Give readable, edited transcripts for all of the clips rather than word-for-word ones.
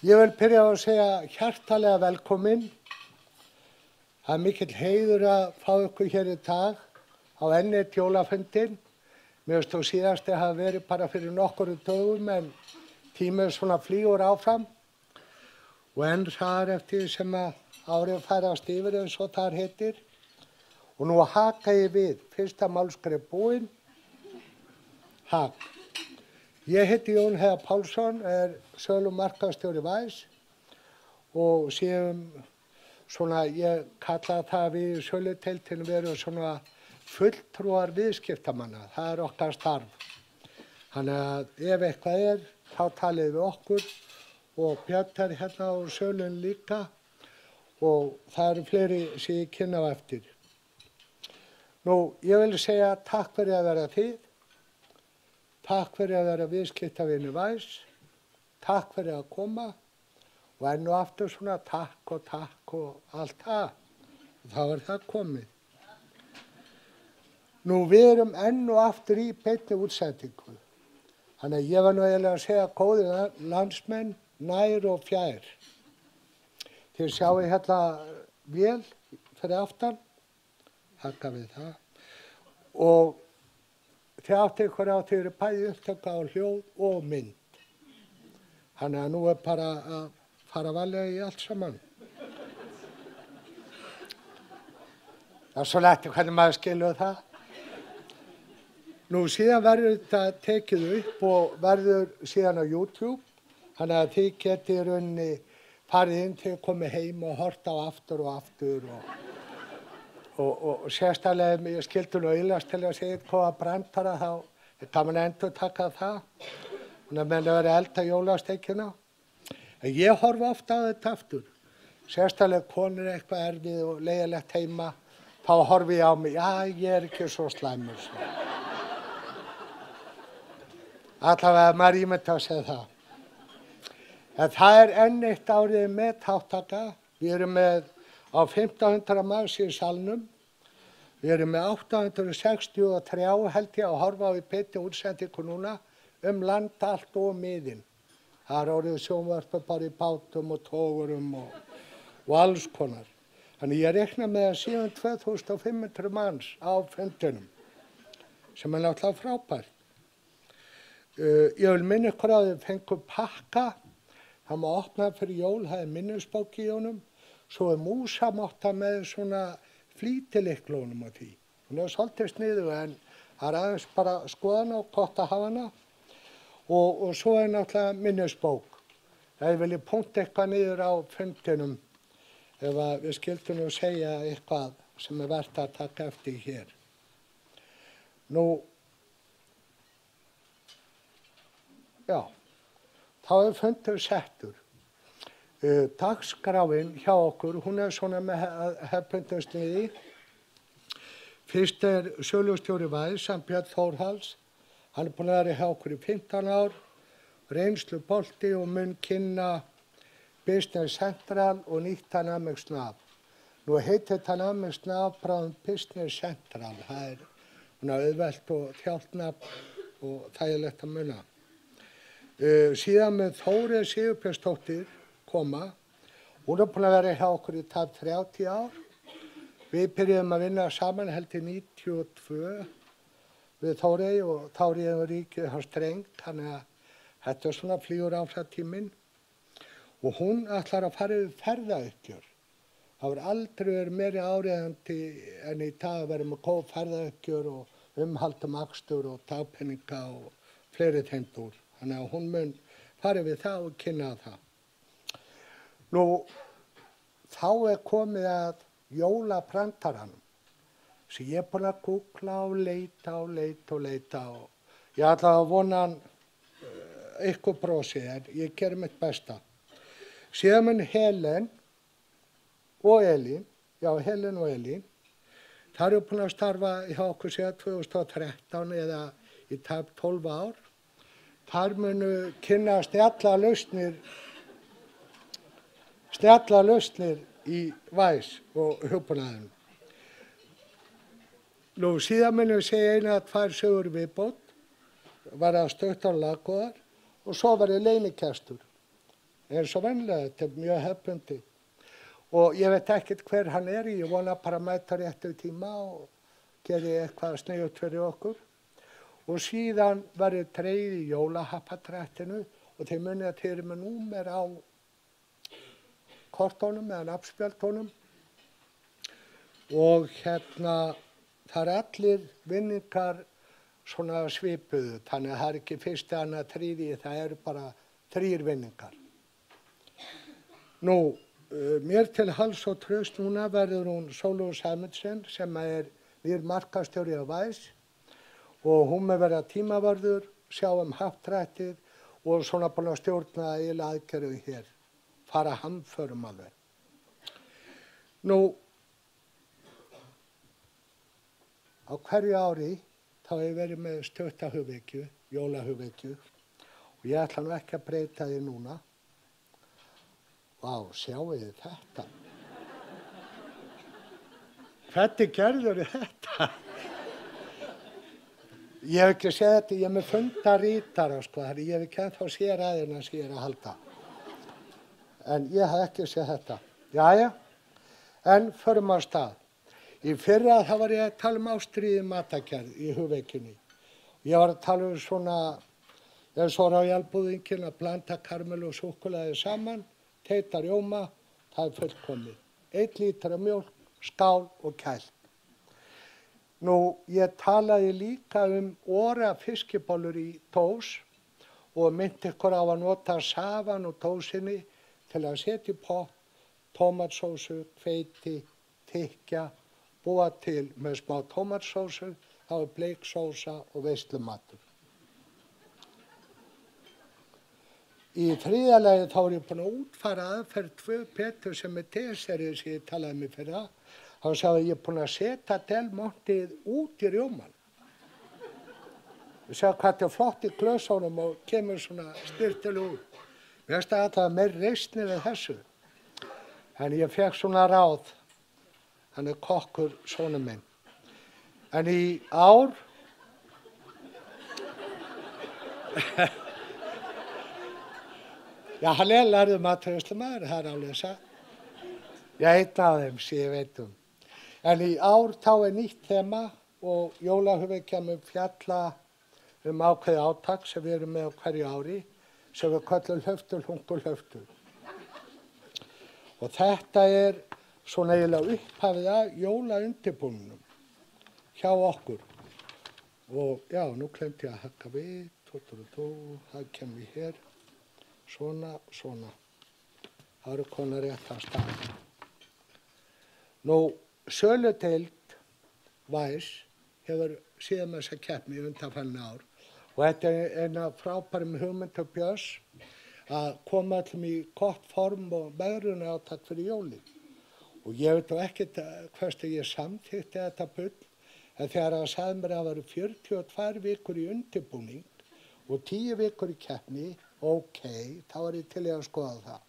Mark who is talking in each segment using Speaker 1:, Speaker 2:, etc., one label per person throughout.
Speaker 1: Ég vil byrja á að segja hjartalega velkomin. Það mikill heiður að fá ykkur hér í dag á enn eitt jólafundinn. Mér finnst þú síðasti hafa verið bara fyrir nokkru dögum en tíminn svona flýgur áfram. Og enn hraðar eftir sem að árið færast yfir eins og þar heitir. Og nú haka ég við, fyrsta málskref búinn. Hak. Ég heiti Jón Heiðar Pálsson, sölu- og markaðsstjóri Væs og séum svona, ég kalla það við söludeildinni veru svona fulltrúar viðskiptamanna, það okkar starf. Þannig að ef eitthvað þá talið við okkur og Björn hérna á sölun líka og það fleiri sem ég kynna á eftir. Nú, ég vil segja takk fyrir að vera þið. Takk fyrir að vera viðskiptavinur Væs, takk fyrir að koma og enn og aftur svona takk og allt það. Þá það komið. Nú við erum enn og aftur í beinni útsendingu. Þannig að ég var nú eiginlega að segja góðir landsmenn, nær og fjær. Þið sjáu hérna vél fyrir aftan, þakka við það. Og þið áttu ykkur á því eru bæði upptöku á hljóð og mynd. Þannig að nú bara að fara varlega í allt saman. Það svo eftir hvernig maður skilur það. Nú síðan verður þetta tekið upp og verður síðan á YouTube. Þannig að þið getið í rauninni farið inn til að koma heim og horta á aftur og aftur og sérstaklega ég skildi nú ylast til að segja eitthvað brandara þá kann man endur taka það. Þannig að menn verið elda jólasteikina. En ég horfi ofta á þetta aftur. Sérstaklega konur eitthvað erfið og leiðilegt heima. Þá horfi ég á mig, já ég ekki svo slæmur. Allavega maður ímyndi að segja það. En það enn eitt árið með þáttaka. Við erum með á 1500 manns í salnum. Við erum með 863 held ég að horfa á í beinni útsendingu núna land allt og miðin. Það orðið sjónvarpið bara í bátum og togurum og alls konar. Þannig ég reikna með að síðan 2500 manns á fundinum sem náttúrulega frábært. Ég vil minna ykkur að þið fengu pakka. Það má opna fyrir jól, það minnisbók í honum. Svo músamotta með svona flýtiliklónum á því. Hún svolítið sniðug en það aðeins bara skoðan og gott að hafa hana. Og svo náttúrulega minnisbók. Það viljið punkta eitthvað niður á fundinum ef við skildum nú segja eitthvað sem verðt að taka eftir hér. Nú, já, þá fundur settur. Dagskráin hjá okkur, hún svona með hefðbundnu sniði. Fyrst sölustjóri Væs, Björn Þórhals. Hann búinn að vera hjá okkur í 15 ár, reynslu bolti og mun kynna Business Central og nýtt Dynamics Nav. Nú heitir Dynamics Nav bara Business Central. Það auðvelt og þjált og þægilegt að muna. Síðan með Þóri Sigurbjörnsdóttir koma. Hún búin að vera hjá okkur í tæp 30 ár. Við byrjuðum að vinna saman held í 92 við Þórey og þá réðum ríkið hann strengt. Þannig að þetta svona flýgur áfram tíminn. Og hún ætlar að fara yfir ferðauppgjör. Það var aldrei verið meiri áreiðandi en í dag að vera með góð ferðauppgjör og umhaldum akstur og dagpenninga og fleiri þeimdur. Þannig að hún mun fara yfir það og kynna það. Nú, þá komið að jólaprantaranum sem ég búinn að googla og leita og ég ætla að vona ykkur brosi en ég gerir mitt besta. Síðan mun Helen og Elín, þær eru búin að starfa hjá okkur síðan 2013 eða í tæp 12 ár. Þær munu kynna snjalla lausnir í Væs og hugbúnaðinum. Nú síðan munum við segja eina að 2 sögur viðbót, var að stötta á laggóðar og svo var ég leynikestur. eins og venlega, þetta mjög hefðbundið. Og ég veit ekkert hver hann ég vona bara að mæta réttu tíma og geri eitthvað sniðugt fyrir okkur. Og síðan verður dregið í jólahappadrættinu og þeir munið að þeir eru með númer á kortónum eða nafnspjaldónum. Og það allir vinningar svona svipuðu, þannig að það ekki fyrsti, annað, þriði, það eru bara 3 vinningar. Nú, mér til hals og traust núna verður hún Sólveig Sæmundsen sem nýr markaðsstjóri á Væs og hún með vera tímavörður, sjá happdrættið og svona búin að stjórna eiginlega aðgerðið hér, fara hamförum alveg. Nú, á hverju ári þá hef ég verið með stutta hugvekju, jólahugvekju og ég ætla nú ekki að breyta því núna. Vá, sjáu þið þetta. Hvernig gerður þetta? Ég hef ekki séð þetta, ég er með fundarítara, sko, ég hef ekki ennþá séð ræðina sem ég að halda. En ég hef ekki séð þetta. Jæja, en förum á stað. Í fyrra þá var ég að tala ástríði matargerð í hugvekjunni. Ég var að tala svona, eins og Royal-búðingin að blanda karmelu og súkkulaði saman, teita rjóma, það fullkomið. 1 lítra mjólk, skál og kælt. Nú, ég talaði líka óra fiskibólur í dós og myndi ykkur á að nota safan og dósinni til að setja í pott, tómatsósu, hveiti, tykkja, búa til með smá tómatsósu, þá bleiksósa og veislumatur. Í þriðja lagi þá ég búin að útfæra aðferð 2 Petur sem deserið sem ég talaði mig fyrir það. Þá sagði ég búin að setja Del Montið út í rjóman. Ég sagði hvað þetta flott í glösunum og kemur svona styrtilega út. Mér finnst að það meir reisni við þessu. En ég fekk svona ráð. Hann kokkur sonur minn. En í ár já, hann lærður matreiðslumaður, það alveg satt. Ég einn af þeim sem ég veit En í ár þá nýtt þema og jólahugvekja mun fjalla ákveðið átak sem við erum með á hverju ári, sem við köllum hlöftur, hungur, hlöftur. Og þetta svona eiginlega upphafið að jólaundirbúningnum hjá okkur. Og já, nú glemdi ég að hakka við, það kemur við hér. Svona. Það eru konar rétt á stað. Nú, söludeild Væs hefur síðan með þessa keppni undanfarin ár og þetta eina frábærum hugmyndum Björns að koma öllum í gott form og meðrunarátak fyrir jólin. Og ég veit ekkert hversu ég samþykkti þetta bull, en þegar það sagði mér að það væru 42 vikur í undirbúning og 10 vikur í keppni, ok, þá ég til að skoða það.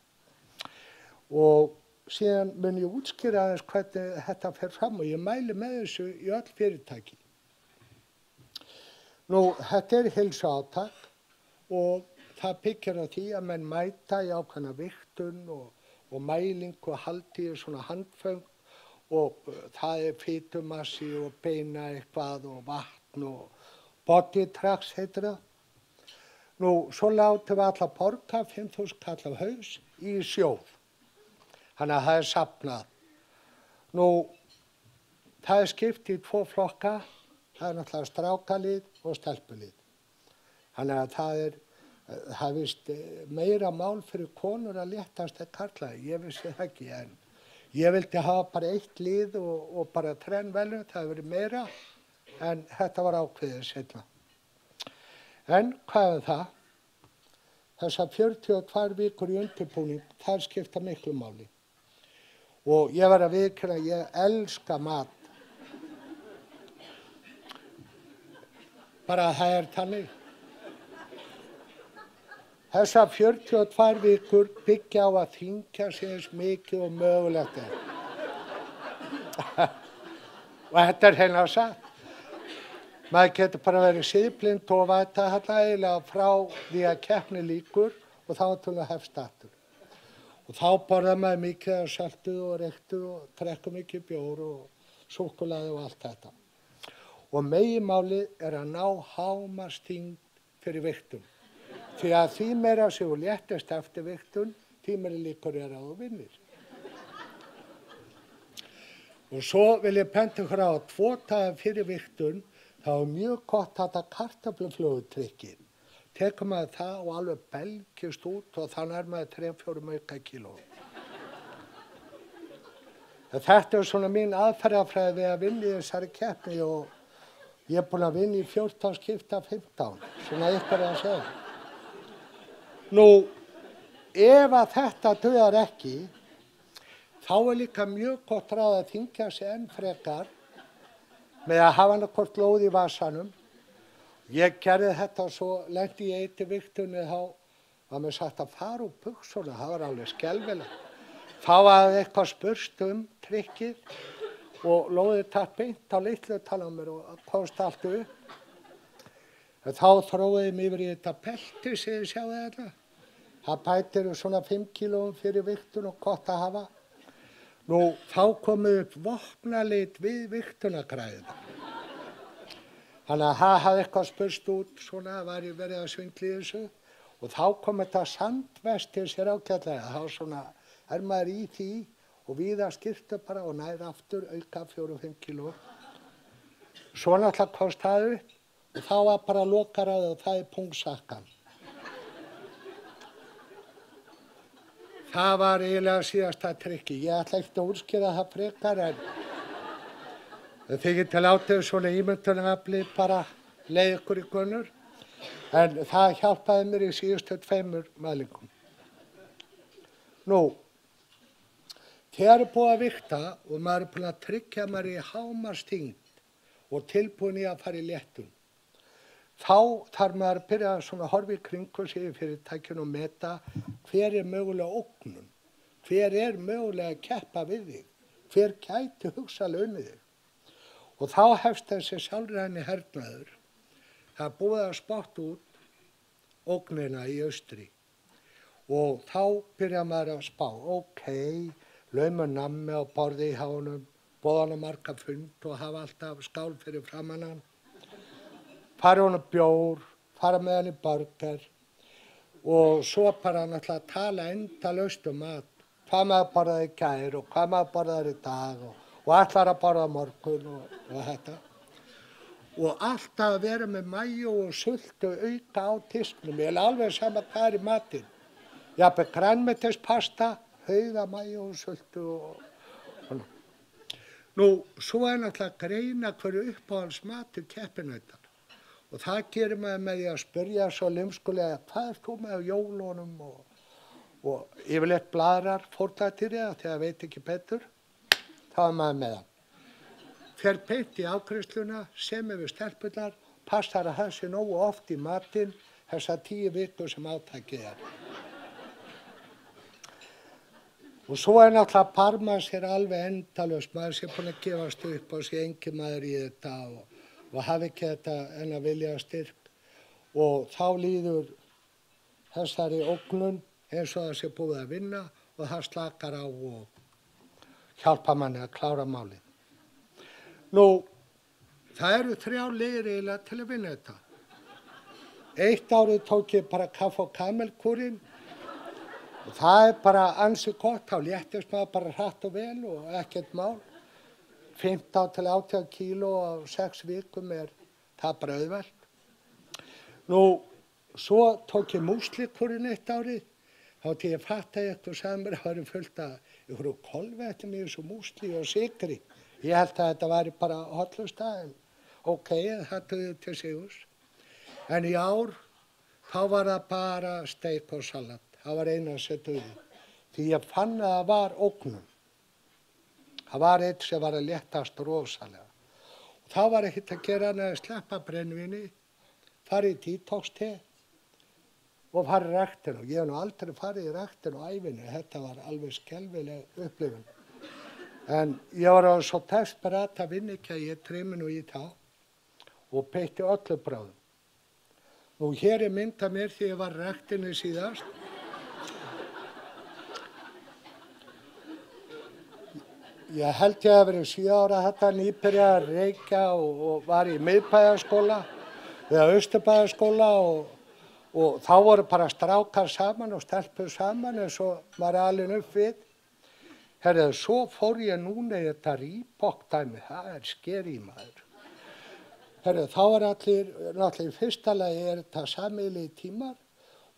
Speaker 1: Og síðan mun ég útskýra aðeins hvernig þetta fer fram og ég mæli með þessu í öll fyrirtæki. Nú, þetta heilsuátak og það byggir á því að menn mæta í ákveðna vigtun og mælingu og haldi svona handföng og það fitumassi og beina eitthvað og vatn og body tracks heitir það. Nú, svo látum við alla borga 5.000 kall af haus í sjóð. Þannig að það safnað. Nú, það skipt í 2 flokka. Það náttúrulega strákalið og stelpulið. Þannig að það vist meira mál fyrir konur að léttast en karla. Ég vissi það ekki, en ég vildi hafa bara 1 lið og bara 3 velun. Það hefur verið meira, en þetta var ákveðið seinna. En hvað það? Þessar 42 vikur í undirbúning, það skipta miklu máli. Og ég var að viðurkenna, ég elska mat. Bara það þannig. Þessar 42 vikur byggja á að þyngja sig eins mikið og mögulegt Og þetta hérna satt. Maður getur bara verið siðblind og væta þetta eiginlega frá því að keppni lýkur og þá til að hefst aftur. Og þá borðar maður mikið af saltuð og reyktuð og drekkur mikið bjór og súkkulaði og allt þetta. Og meginmálið að ná hámarksþyngd fyrir vigtun. Því að því meira sem þú léttist eftir vigtun, því meira líkur að þú vinnir. Og svo vil ég benda ykkur á að 2 daga fyrir vigtun, þá mjög gott að þetta kartöfluflögutrykki. Tekur maður það og alveg belgist út og þannig maður 3-4 auka kíló. Þetta svona mín aðferðafræði við að vinna í þessari keppni og ég búinn að vinna í 14 skipta 15, svona ykkur að segja. Nú, ef að þetta dugar ekki, þá líka mjög gott ráð að þyngja sig enn frekar með að hafa annað lóð í vasanum. Ég gerði þetta svo lenti ég í vigtunni þá var mér sagt að fara úr buxunum, það var alveg skelfilegt. Þá var eitthvað spurst trykkið og lóðið tatt beint á litlu tala á mér og komst allt upp. Þá þróiði mig yfir í þetta belti sem þið sjáðu þetta. Það bætir svona 5 kílóum fyrir vigtun og gott að hafa. Nú, þá komið upp vopnalit við vigtunarkræðina. Þannig að það hafði eitthvað spurst út, svona var ég verið að svindla í þessu og þá kom þetta sandvestir sér ágætlega. Þá svona maður í því og víða skyrtu bara og næri aftur auka 4-5 kíló. Svo náttúrulega komst það upp og þá var bara lokaraði og það pungsakkan. Það var eiginlega síðasta trikki. Ég ætla ekki að útskýra það frekar en þið getið látið svona ímyndunarafli bara leið ykkur í gunnur. En það hjálpaði mér í síðustu 2 mælingum. Nú, þegar búið að vigta og maður búinn að tryggja maður í hámarksþyngd og tilbúin í að fara í léttun, þá þarf maður að byrja svona að horfa í kringum sig í fyrirtækjunum og meta hver mögulega ógnun, hver mögulega að keppa við þig, hver gæti hugsanlega unnið þig. Og þá hefst þessi sjálfræni hernaður. Það búið að spotta út ógnina í austri. Og þá byrja maður að spá, laumur nammi á borði í hánum, boða hann marga fund og hafa alltaf skál fyrir framan hann. Fara honum bjór, fara með hann í burger og svo bara náttúrulega tala endalaust mat. Hvað maður borðaði í gær og hvað maður borðaði í dag og ætlar að borða morgun og þetta. Og alltaf að vera með majú og sultu auka á disknum. Ég alveg sama hvað í matinn. Jafnvel grænmetispasta, hauga majú og sultu og. Nú, svo náttúrulega að greina hverju uppáhalds matur keppinautar. Og það gerir maður með því að spyrja svo limskulega, hvað þú með á jólunum og yfirleitt blaðrar fórnatýrið þegar veit ekki betur. Þá maður með það. Fer beint í afgreiðsluna, semur við stelpurnar, passar að það sé nógu oft í matinn þessar 10 vikur sem átakið Og svo náttúrulega barma sér alveg endalaust, maður sé búinn að gefast upp og sé engin maður í þetta og hafi ekki þetta en að vilja styrk. Og þá líður þessari ógnun eins og það sé búið að vinna og það slakar á og hjálpa manni að klára málið. Nú, það eru 3 leiðir eiginlega til að vinna þetta. Eitt árið tók ég bara kaffi og kamelkúrin og það bara ansi gott, þá léttist maður bara hratt og vel og ekkert mál. 15-18 kíló á 6 vikum það bara auðvelt. Nú, svo tók ég múslikúrin eitt árið. Þá til ég fattaði eitthvað og sagði mér að það væri fullt af ykkur kolvetnum í þessu músli og sykri. Ég held að þetta væri bara hollusta en það dugði til sigurs. En í ár, þá var það bara steik og salat. Það var eina sem dugði. Því ég fann að það var ógnun. Það var eitt sem var að léttast rosalega. Og þá var ekkert að gera annað að sleppa brennvíni, fara í detox-te og fara í ræktina. Ég hef nú aldrei farið í ræktina á ævinni. Þetta var alveg skelfileg upplifun. En ég var svo desperat að vinna ekki að ég treymi nú í þá og beitti öllu bráðum. Nú hér mynd af mér því ég var í ræktinni síðast. Ég held ég að verið 7 ára þetta nýbyrja að reykja og var í miðbæjarskóla eða Austurbæjarskóla og þá voru bara strákar saman og stelpur saman eins og maður er alinn upp við. Herðu, svo fór ég núna í þetta Reebok-dæmi, það skeri maður. Herðu, þá allir, náttúrulega í fyrsta lagi þetta sameiginlegir tímar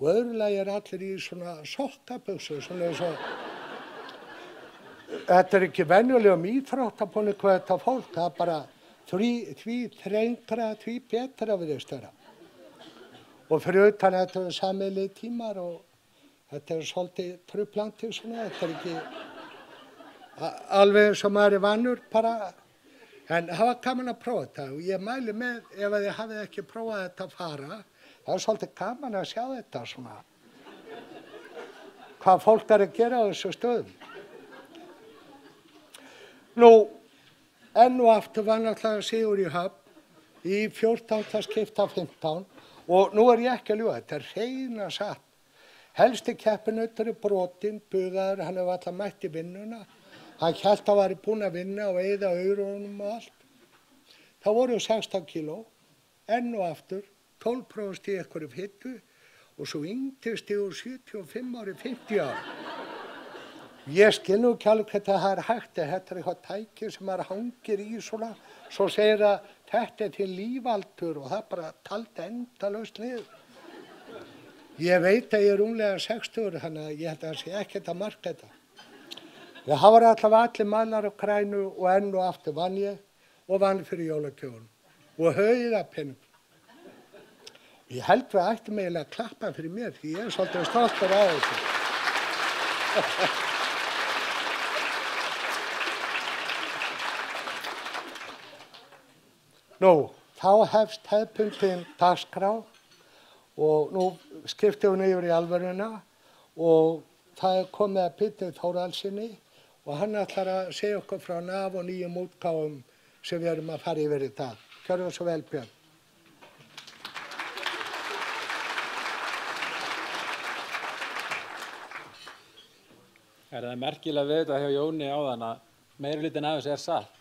Speaker 1: og öðru lagi allir í svona sokkabuxur, svona eins og þetta ekki venjulegum íþróttabúning hvað þetta fólk, það bara því þrengra, því betra virðist vera. Og fyrir utan þetta sameiginlegir tímar og þetta svolítið truflandi svona, þetta ekki alveg eins og maður vanur bara. En það var gaman að prófa þetta og ég mæli með ef þið hafið ekki prófað þetta að fara, það svolítið gaman að sjá þetta svona. Hvað fólk að gera á þessu stöðum. Nú, enn og aftur var náttúrulega sigur í Höfn í 14. skipti af 15 og nú ég ekki að ljúga, þetta hreina satt. Helsti keppinautur brotinn, bugaður, hann hefur alltaf mætt í vinnuna. Hann hélt að væri búinn að vinna og eyða aurunum og allt. Það voru 16 kíló, enn og aftur, 12% í einhverju fitu og svo yngtist ég úr 75 ári 50 ári. Ég skil nú ekki alveg hvernig það hægt, þetta eitthvað tæki sem maður hangir í svona, svo segir að þetta til lífaldur og það bara taldi endalaust niður. Ég veit að ég er rúmlega 60, þannig að ég held að það sé ekkert að marka þetta. Það var allavega allir mannar á krænu og enn og aftur vann ég og vann fyrir jólagjöfunum og hauðapenning. Ég held við ættum eiginlega að klappa fyrir mér því ég er svolítið stoltur af þessu. Nú, þá hefst hefðbundin dagskrá og nú skiptum við yfir í alvöruna og það komið að Pétur Þórhallssyni og hann ætlar að segja okkur frá NAF og nýjum útgáfum sem við erum að fara yfir í dag. Gjörðu svo vel, Björn.
Speaker 2: Það er merkilega við þetta hjá Jóni áðan að meirihlutinn af þessu satt.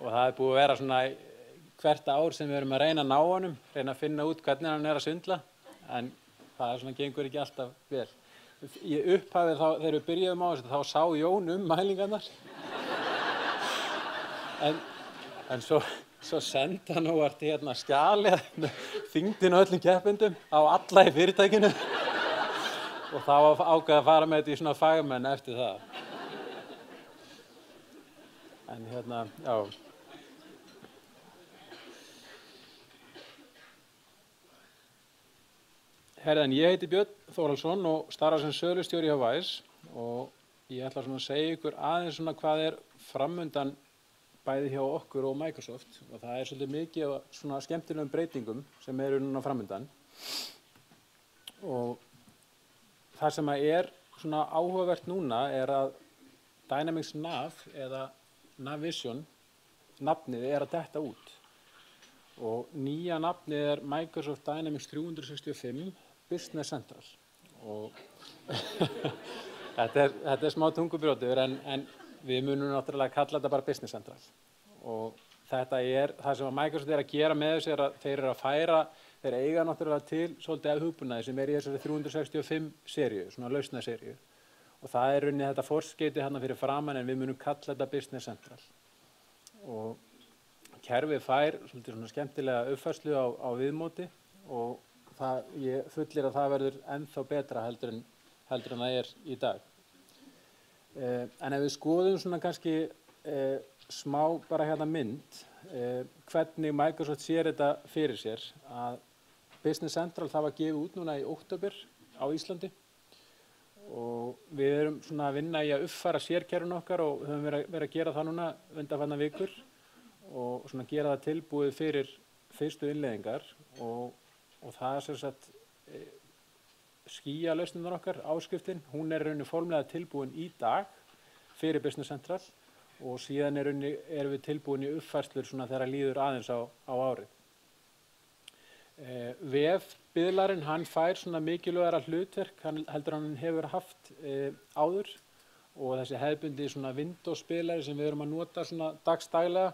Speaker 2: Og það er búið að vera svona hvert ár sem við erum að reyna að ná honum, reyna að finna út hvernig hann er að svindla, en það svona gengur ekki alltaf vel. Í upphafið þá, þegar við byrjuðum á þessu, þá sá Jón mælingarnar. En svo sendi hann óvart skjalið með þyngdin og öllum keppendum á alla í fyrirtækinu. Og þá ákvað að fara með þetta í svona fagmenn eftir það. En já. Herðan, ég heiti Björn Þórhallsson og starfa sem sölustjóri hjá Wise og ég ætla svona að segja ykkur aðeins svona hvað er framundan bæði hjá okkur og Microsoft og það er svolítið mikið af svona skemmtilegum breytingum sem eru núna framundan og það sem er svona áhugavert núna er að Dynamics NAV eða Navision nafnið er að detta út og nýja nafnið er Microsoft Dynamics 365 Business Central og þetta er smá tungubrjótur en við munum náttúrulega kalla þetta bara Business Central og þetta er það sem að Microsoft er að gera með þessu er að þeir eru að færa, þeir eiga náttúrulega til svolítið af hugbúnaði sem er í þessari 365 seríu, svona lausnaseríu og það er rauninni þetta forskeyti hérna fyrir framan en við munum kalla þetta Business Central og kerfið fær svolítið svona skemmtilega uppfærslu á viðmóti og ég fullir að það verður ennþá betra heldur en það er í dag. En ef við skoðum svona kannski smá bara hérna mynd, hvernig Microsoft sér þetta fyrir sér, að Business Central það var gefið út núna í október á Íslandi og við erum svona að vinna í að uppfæra sérkerfin okkar og höfum verið að gera það núna undanfarnar vikur og svona gera það tilbúið fyrir fyrstu innleiðingar og það er sem sagt skýjalausnirnar okkar, áskriftin, hún er rauninni formlega tilbúin í dag fyrir Business Central og síðan erum við tilbúin í uppfærslur svona þegar líður aðeins á árið. Vefbiðlarinn, hann fær svona mikilvægara hlutverk, heldur hann hefur haft áður og þessi hefðbundi svona Windows spilari sem við erum að nota svona dagsdaglega,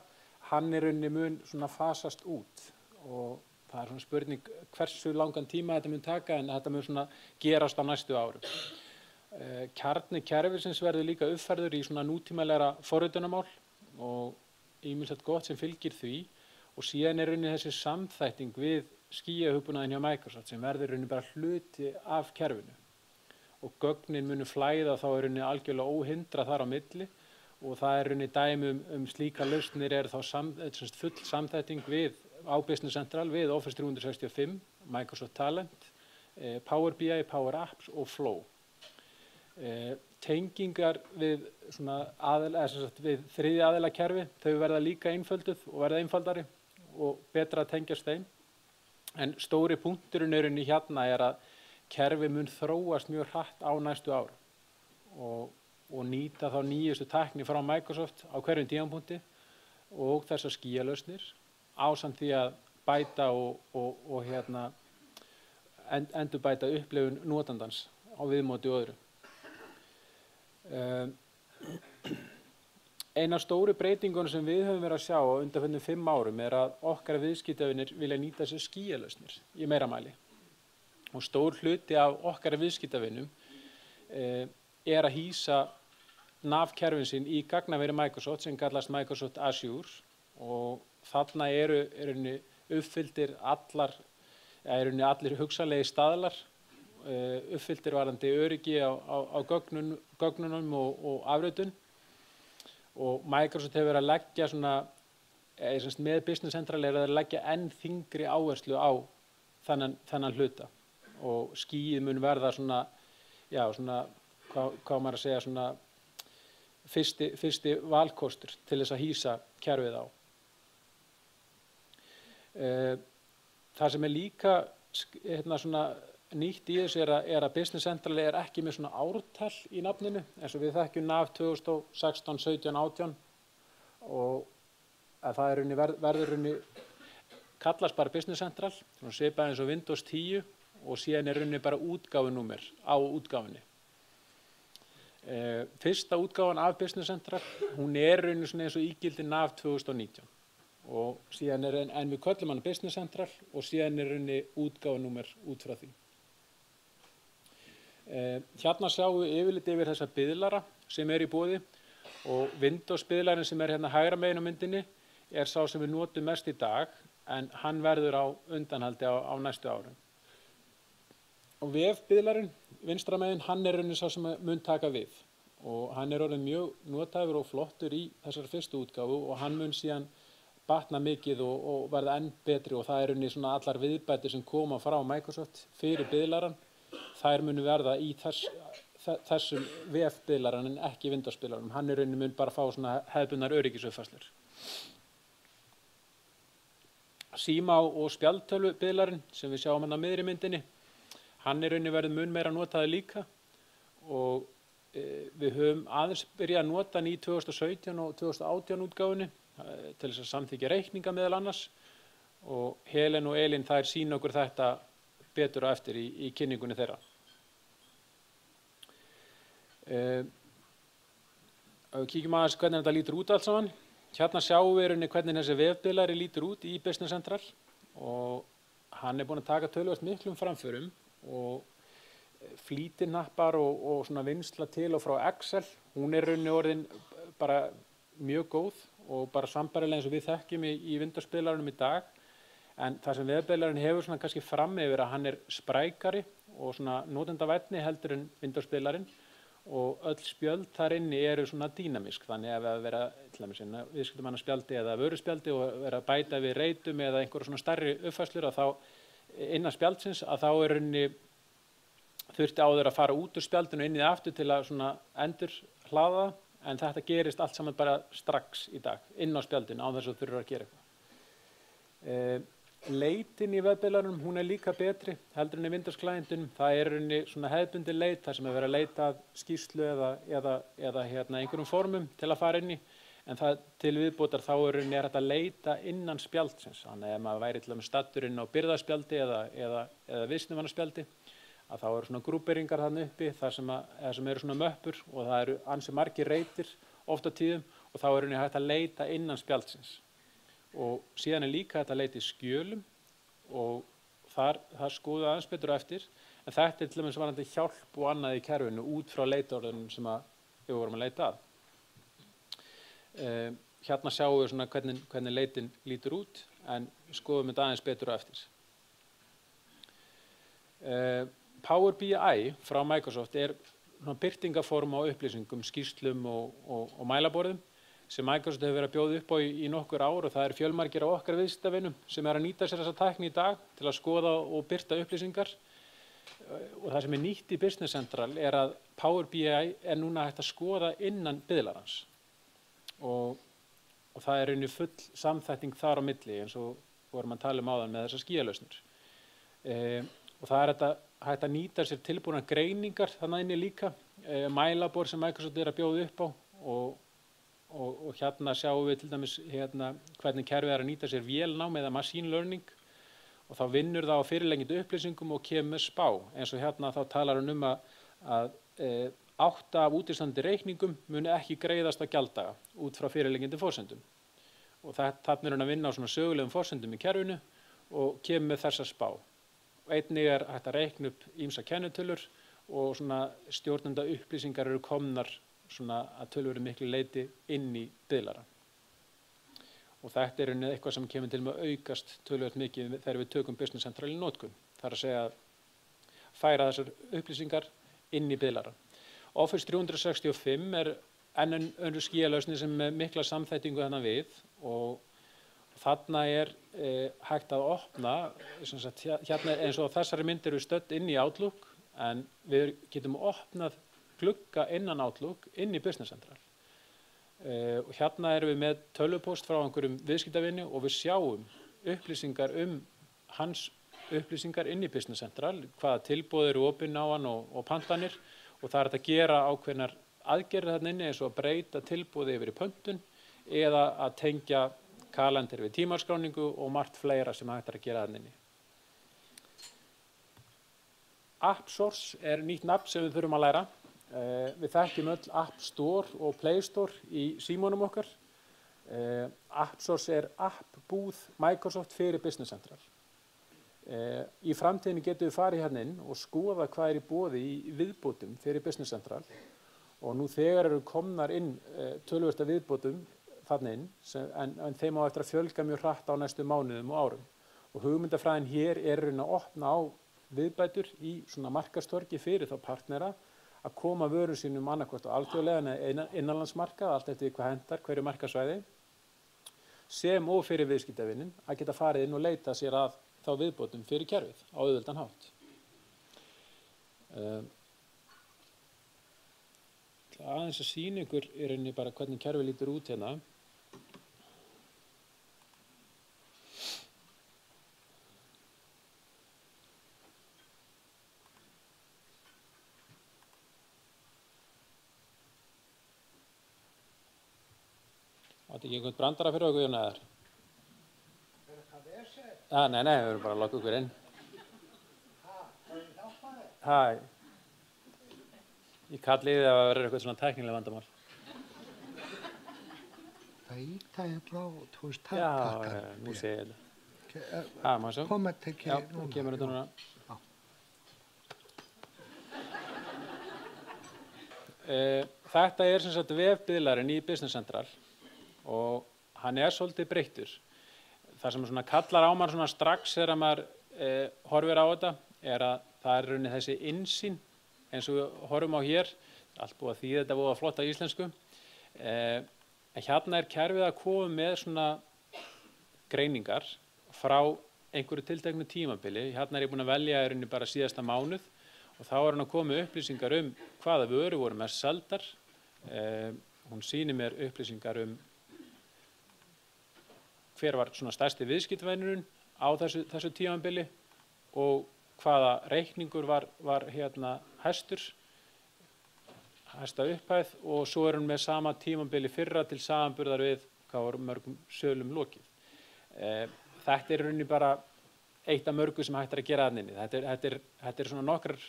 Speaker 2: hann er rauninni mun svona fasast út og það er svona spurning hversu langan tíma þetta mun taka en þetta mun svona gerast á næstu árum. Kjarni kerfisins verður líka uppfærður í svona nútímalegra forritunarmál og ýmislegt gott sem fylgir því og síðan er rauninni þessi samþætting við skýjahugbúnaðinn hjá Microsoft sem verður rauninni bara hluti af kerfinu og gögnin munu flæða þá er rauninni algjörlega óhindra þar á milli og það er rauninni dæmi slíka lausnir er þá full samþætting við á Business Central við Office 365, Microsoft Talent, Power BI, Power Apps og Flow. Tengingar við, við þriðja aðila kerfi, þau verða líka einfölduð og verða einfaldari og betra að tengjast þeim. En stóri punkturinn hérna er að kerfi mun þróast mjög hratt á næstu árum og nýta þá nýjustu tækni frá Microsoft á hverjum tímapunkti og þessar skýjalausnir ásamt því að bæta og endurbæta upplifun notandans á viðmóti og öðru. Ein af stóru breytingunum sem við höfum verið að sjá á undanförnum 5 árum er að okkar viðskiptavinir vilja nýta sér skýjalausnir í meira mæli. Og stór hluti af okkar viðskiptavinum er að hýsa NAV-kerfin sín í gagnaveri Microsoft sem kallast Microsoft Azure og þarna eru uppfylltir allir hugsanlegir staðlar, uppfylltir varðandi öryggi á gögnunum og afritun og Microsoft hefur verið að leggja með Business Central er að leggja enn þyngri áherslu á þennan hluta og skýið mun verða hvað maður að segja fyrsti valkostur til þess að hýsa kerfið á. Það sem er líka nýtt í þessu er að Business Central er ekki með svona ártal í nafninu eins og við þekkjum NAV 2016, 17, 18 og að það verður kallast bara Business Central, svipað eins og Windows 10 og síðan er bara útgáfunúmer á útgáfunni. Fyrsta útgáfan af Business Central, hún er eins og ígildi NAV 2019 og síðan en við köllum hana Business Central og síðan er útgáfunúmer út frá því. Hérna sjáum við yfirlit yfir þessa biðlara sem er í boði og Windows biðlarinn sem er hérna hægra megin á myndinni er sá sem við notum mest í dag en hann verður á undanhaldi á næstu árum. Og vefbiðlarinn vinstra megin, hann er sá sem mun taka við og hann er orðinn mjög nothæfur og flottur í þessari fyrstu útgáfu og hann mun síðan batna mikið og verða enn betri og það er allar viðbætur sem koma frá Microsoft fyrir biðlarann, þær munu verða í þessum vefbiðlarann en ekki Windows biðlaranum. Hann mun bara fá hefðbundnar öryggisuppfærslur. Síma og spjaldtölvu biðlarinn sem við sjáum hérna á miðri myndinni, hann verður mun meira notaður líka og við höfum aðeins byrjað að nota hann í 2017 og 2018 útgáfunni til þess að samþykkja reikninga meðal annars og Helen og Elín þær sýna okkur þetta betur á eftir í kynningunni þeirra. Kíkjum aðeins hvernig þetta lítur út allt saman. Hérna sjáum við hvernig þessi vefbiðlari lítur út í Business Central og hann er búinn að taka töluvert miklum framförum og flýtinappar og vinnsla til og frá Excel, hún er orðin bara mjög góð og bara sambærilega eins og við þekkjum í Windows-biðlarunum í dag. En það sem vefbiðlarinn hefur kannski fram yfir að hann er sprækari og notendavænni heldur en Windows-biðlarinn og öll spjöld þar inni eru dýnamisk. Þannig að ef vera til dæmis viðskiptamannaspjaldi eða vöruspjaldi og vera að bæta við reitum eða einhverja stærri uppfærslur að þá innan spjaldsins að þá þurfti áður að fara út úr spjaldinu inn í það aftur til að endur hlaða en þetta gerist allt saman bara strax í dag inn á spjaldinu án þess að þurfa að gera eitthvað. Leitin í vefbiðlarunum, hún er líka betri heldur en í Windows-klæðintunum. Það er hefðbundin leit þar sem er verið að leita að skýrslu eða einhverjum formum til að fara inn í. En það til viðbótar þá er hægt að leita innan spjaldsins. Þannig ef maður væri til dæmis staddur inn á birgðaspjaldi eða viðskiptamannaspjaldi að þá eru svona grúpperingar þarna uppi sem eru svona möppur og það eru ansi margir reitir oft á tíðum og þá er henni hægt að leita innan spjaldsins. Og síðan er líka hægt að leita í skjölum og þar skoða aðeins betur eftir, en þetta er til dæmis varðandi hjálp og annað í kerfinu út frá leitorðunum sem við vorum að leita að. Hérna sjáum við svona hvernig leitin lítur út, en skoðum þetta aðeins betur á eftir. Power BI frá Microsoft er birtingaform á upplýsingum, skýrslum og mælaborðum sem Microsoft hefur verið að bjóða upp á í nokkur ár og það er fjölmargir af okkar viðskiptavinum sem að nýta sér þessa tækni í dag til að skoða og birta upplýsingar. Og það sem er nýtt í Business Central er að Power BI er núna hægt að skoða innan biðlarans og það er full samþætting þar á milli eins og vorum að tala áðan með þessar skýjalausnir. Og það er hægt að nýta sér tilbúnar greiningar þannig inni líka, mælaborð sem Microsoft er að bjóða upp á og hérna sjáum við til dæmis hvernig kerfið er að nýta sér vélnám eða machine learning og þá vinnur það á fyrirliggjandi upplýsingum og kemur með spá. Eins og hérna þá talar hann að 8 af útistandandi reikningum muni ekki greiðast á gjalddaga út frá fyrirliggjandi forsendum. Og þarna er hann að vinna á svona sögulegum forsendum í kerfinu og kemur með þessa spá. Og einnig er hægt að reikna upp ýmsar kennitölur og svona stjórnenda upplýsingar eru komnar svona að töluvert miklu leyti inn í biðlara. Og þetta er eitthvað sem kemur til með að aukast töluvert mikið þegar við tökum Business Central í notkun. Það er að segja að færa þessar upplýsingar inn í biðlara. Office 365 er enn önnur skýjalausn sem með mikla samþættingu þarna við og þarna er hægt að opna, hérna eins og þessari mynd eru stödd inn í Outlook en við getum opnað glugga innan Outlook inn í Business Central. Og hérna erum við með tölvupóst frá einhverjum viðskiptavinni og við sjáum upplýsingar hans upplýsingar inn í Business Central, hvaða tilboð eru opin á hann og pantanir og það er hægt að gera ákveðnar aðgerðir þarna inni eins og að breyta tilboði yfir í pöntun eða að tengja kalendir við tímaskráningu og margt fleira sem hægt að gera þarna inni. AppSource er nýtt nafn sem við þurfum að læra. Við þekkjum öll App Store og Play Store í símanum okkar. AppSource er appbúð Microsoft fyrir Business Central. Í framtíðinni getum við farið hérna inn og skoða hvað er í boði í viðbótum fyrir Business Central og nú þegar eru komnar inn töluvert af viðbótum þarna inn en þeim á eftir að fjölga mjög hratt á næstu mánuðum og árum. Og hugmyndafræðin hér er að opna á viðbætur í svona markaðstorgi fyrir þá partnera að koma vörum sínum annarkvort á alþjóðlega eða innanlandsmarkað, allt eftir hvað hentar hverju markaðsvæði, sem og fyrir viðskiptavinin að geta farið inn og leita sér að þá viðbótum fyrir kerfið á auðveldan hátt. Aðeins að sýna ykkur í rauninni bara hvernig kerfið lítur út hérna. Þetta ekki einhvern brandara fyrir okkur, Jón, eða?
Speaker 1: Er það vesið?
Speaker 2: Nei, við verðum bara að lokka okkur inn.
Speaker 1: Það er hjálpaði?
Speaker 2: Ég kalli því að það verður eitthvað svona tæknilega vandamál.
Speaker 1: Það ítaði frá, þú veist,
Speaker 2: Já, nú sé ég þetta. Má sjá?
Speaker 1: Koma til ekki
Speaker 2: núna. Já, nú kemur þetta núna. Þetta er sem sagt vefbiðlarinn í Business Central og hann er svolítið breyttur. Það sem svona kallar á mann svona strax þegar maður horfir á þetta er að það er rauninni þessi innsýn eins og við horfum á hér, allt búið að þýða þetta voða flott á íslensku. En hérna er kerfið að koma með svona greiningar frá einhverju tilteknu tímabili. Hérna er ég búinn að velja í rauninni bara síðasta mánuð og þá er hann að koma með upplýsingar hvaða vöru voru mest seldar. Hún sýnir mér upplýsingar hver var svona stærsti viðskiptavinurinn á þessu tímabili og hvaða reikningur var hérna hæsta upphæð og svo er hún með sama tímabili fyrra til samanburðar við hvað var mörgum sölum lokið. Þetta er rauninni bara eitt af mörgu sem hægt að gera þarna inni. Þetta er svona nokkrar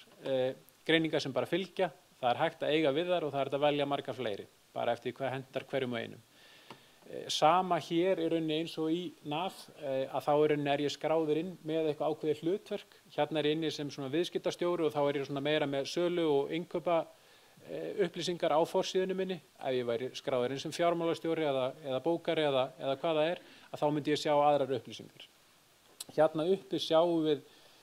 Speaker 2: greiningar sem bara fylgja. Það er hægt að eiga við þar og það er hægt að velja margar fleiri, bara eftir hvað hendar hverjum og einum. Sama hér í rauninni eins og í NAF, að þá í rauninni ég skráður inn með eitthvað ákveðið hlutverk. Hérna ég inni sem svona viðskiptastjóri og þá ég svona meira með sölu og innkaupa upplýsingar á forsíðunni minni. Ef ég væri skráður inn sem fjármálastjóri eða bókari eða hvað það að þá myndi ég sjá aðrar upplýsingar. Hérna uppi sjáum við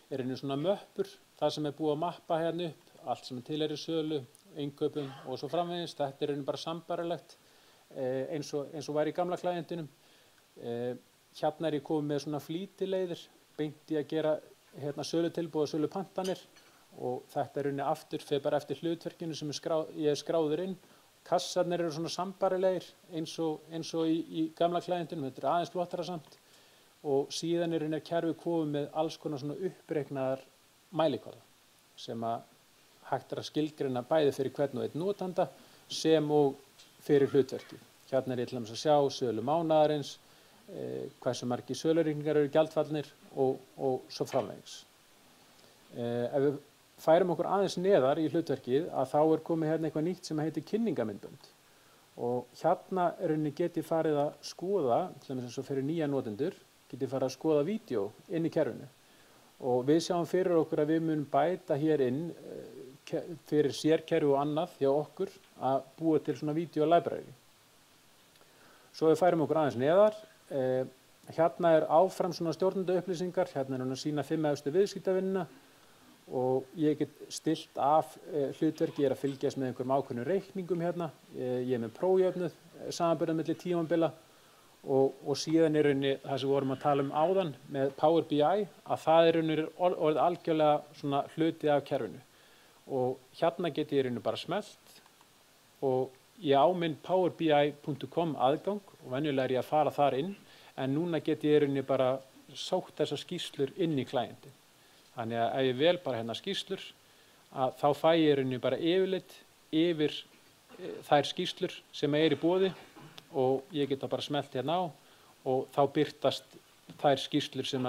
Speaker 2: í rauninni svona möppur, það sem búið að mappa hérna upp, allt sem til í sölu, innkaupum og svo framvegis. Þetta er rauninni bara sambarlegt eins og væri í gamla klæðintinum. Hérna ég komið með svona flýtileiðir, beint í að gera hérna sölutilboð og sölupantanir og þetta er rauninni aftur, fer bara eftir hlutverkinu sem ég er skráður inn. Kassarnir eru svona sambarlegir eins og í gamla klæðintinum, þetta er aðeins flottara samt og síðan er rauninni kerfi komið með alls konar svona uppreiknaðar mælikvarða sem að hægt að skilgreina bæði fyrir hvern og einn notanda sem og fyrir hlutverkið. Hérna ég til dæmis að sjá sölu mánaðarins, hversu margir sölureikningar eru gjaldfallnir og svo framvegis. Ef við færum okkur aðeins neðar í hlutverkið að þá er komið hérna eitthvað nýtt sem heitir kynningamyndbönd og hérna rauninni get ég farið að skoða, til dæmis eins og fyrir nýja notendur, get ég farið að skoða vídeó inn í kerfinu og við sjáum fyrir okkur að við munum bæta hér inn fyrir sérkerfi og annað hjá okkur að búa til svona vídeó library. Svo við færum okkur aðeins neðar, hérna er áfram svona stjórnendaupplýsingar, hérna er hún að sína 5 efstu viðskiptavinina og ég get stilt af hlutverki, ég er að fylgjast með einhverjum ákveðnum reikningum hérna, ég er með prófjöfnuð, samanburðar milli tímabila og síðan er rauninni það sem við vorum að tala áðan með Power BI að það er rauninni orðið algjörlega svona hluti af kerfinu og hérna get ég rauninni bara smellt og ég á minn powerbi.com aðgang og venjulega ég að fara þar inn en núna get ég rauninni bara sótt þessar skýrslur inn í klæðintin. Þannig að ef ég vel bara hérna skýrslur að þá fæ ég rauninni bara yfirlit yfir þær skýrslur sem er í boði og ég get bara smellt hérna á og þá birtast þær skýrslur sem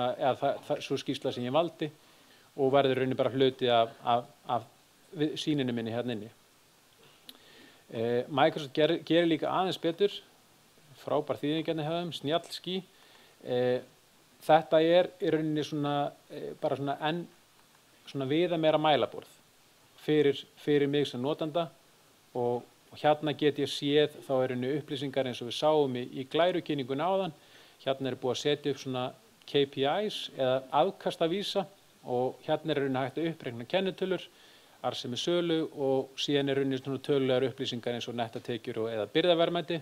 Speaker 2: svo skýrsla sem ég valdi og verður rauninni bara hluti af sýninu minni hérna inni. Microsoft gerir líka aðeins betur, frábær þýðing hérna snjallský. Þetta er í rauninni bara svona viðameira mælaborð fyrir mig sem notanda og hérna get ég séð þá er rauninni upplýsingar eins og við sáum í glærukynningunni áðan. Hérna er búið að setja upp svona KPIs eða afkastavísa og hérna er rauninni hægt að uppreikna kennitölur, arðsemi sölu og síðan er rauninni svona tölulegar upplýsingar eins og nettatekjur eða birgðaverðmæti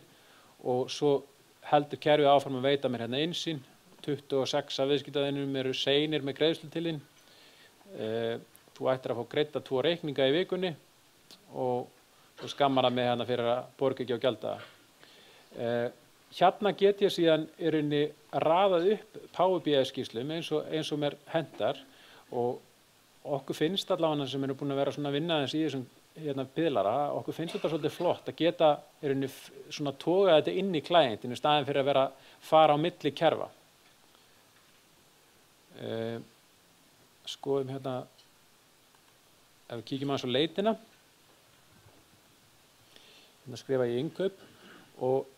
Speaker 2: og svo heldur kerfið áfram að veita mér hérna innsýn. 26 af viðskiptavinum eru seinir með greiðslutilinn. Þú ættir að fá greidda 2 reikninga í vikunni og skammar það með hana fyrir að borga ekki á gjalddaga. Hérna get ég síðan í rauninni raðað upp Power BI skýrslum eins og mér hendar og okkur finnst allavega sem eru búin að vera svona að vinna í þessum hérna biðlara, okkur finnst þetta svolítið flott að geta í rauninni svona toga þetta inn í klæðintinn í staðinn fyrir að vera fara á milli kerfa. Skoðum hérna, ef við kíkjum aðeins á leitina, hérna skrifa ég innkaup og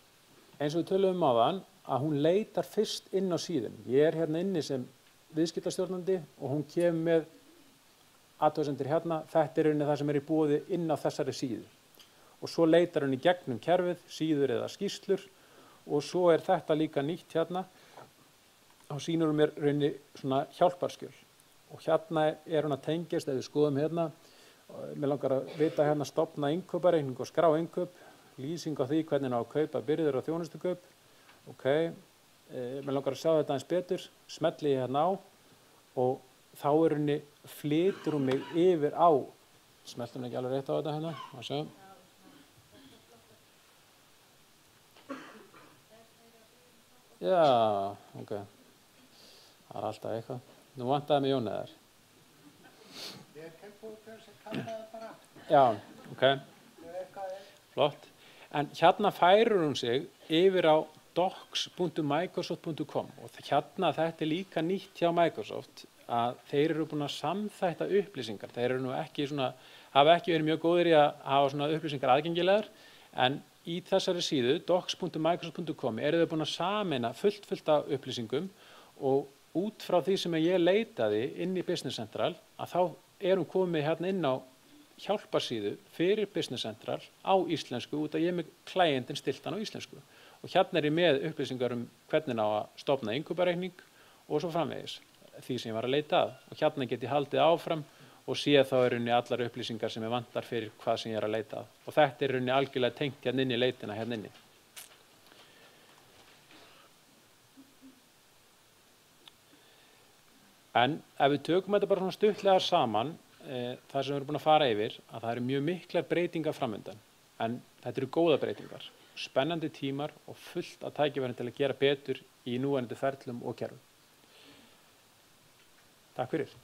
Speaker 2: eins og við töluðum áðan að hún leitar fyrst inn á síðun. Ég er hérna inni sem viðskiptastjórnandi og hún kemur með athugasemdir hérna, þetta er rauninni það sem er í boði inn á þessari síðu. Og svo leitar hún í gegnum kerfið, síður eða skýrslur og svo er þetta líka nýtt hérna og sýnur hún mér rauninni svona hjálparskjöl. Og hérna er hún að tengjast, ef við skoðum hérna, mér langar að vita hérna stofna innkaupareikning og skrá innkaup, lýsing á því hvernig á að kaupa birgðir og þjónustukaup. Mér langar að sjá þetta aðeins betur, smelli ég hérna á og þá er henni flytur hún mig yfir á, smeltum ekki alveg rétt á þetta hérna, að sjá. Já, ok, það er alltaf eitthvað. Nú vantaði mig Jón eðar.
Speaker 1: Ég er tilbúið til þess að kalla það bara.
Speaker 2: Já, ok, flott. En hérna færur hún sig yfir á docs.microsoft.com og hérna þetta líka nýtt hjá Microsoft að þeir eru búin að samþætta upplýsingar. Þeir eru nú ekki hafa ekki verið mjög góðir í að hafa svona upplýsingar aðgengilegar en í þessari síðu docs.microsoft.com eru þau búin að sameina fullt af upplýsingum og út frá því sem ég leitaði inn í Business Central að þá hún komið hérna inn á hjálparsíðu fyrir Business Central á íslensku út að ég með klientinn stilt hann á íslensku og hérna ég með upplýsingar hvernig á að stofna innkaupareikning og svo framvegis því sem ég var að leita að og hérna get ég haldið áfram og sé þá rauninni allar upplýsingar sem ég vantar fyrir hvað sem ég að leita að og þetta rauninni algjörlega tengt hérna inn í leitina hérna inni. En ef við tökum þetta bara svona stuttlega saman, það sem við erum búin að fara yfir, að það eru mjög miklar breytingar framundan, en þetta eru góða breytingar, spennandi tímar og fullt að tækifærum til að gera betur í núverandi ferlum og kerfum. Takk fyrir.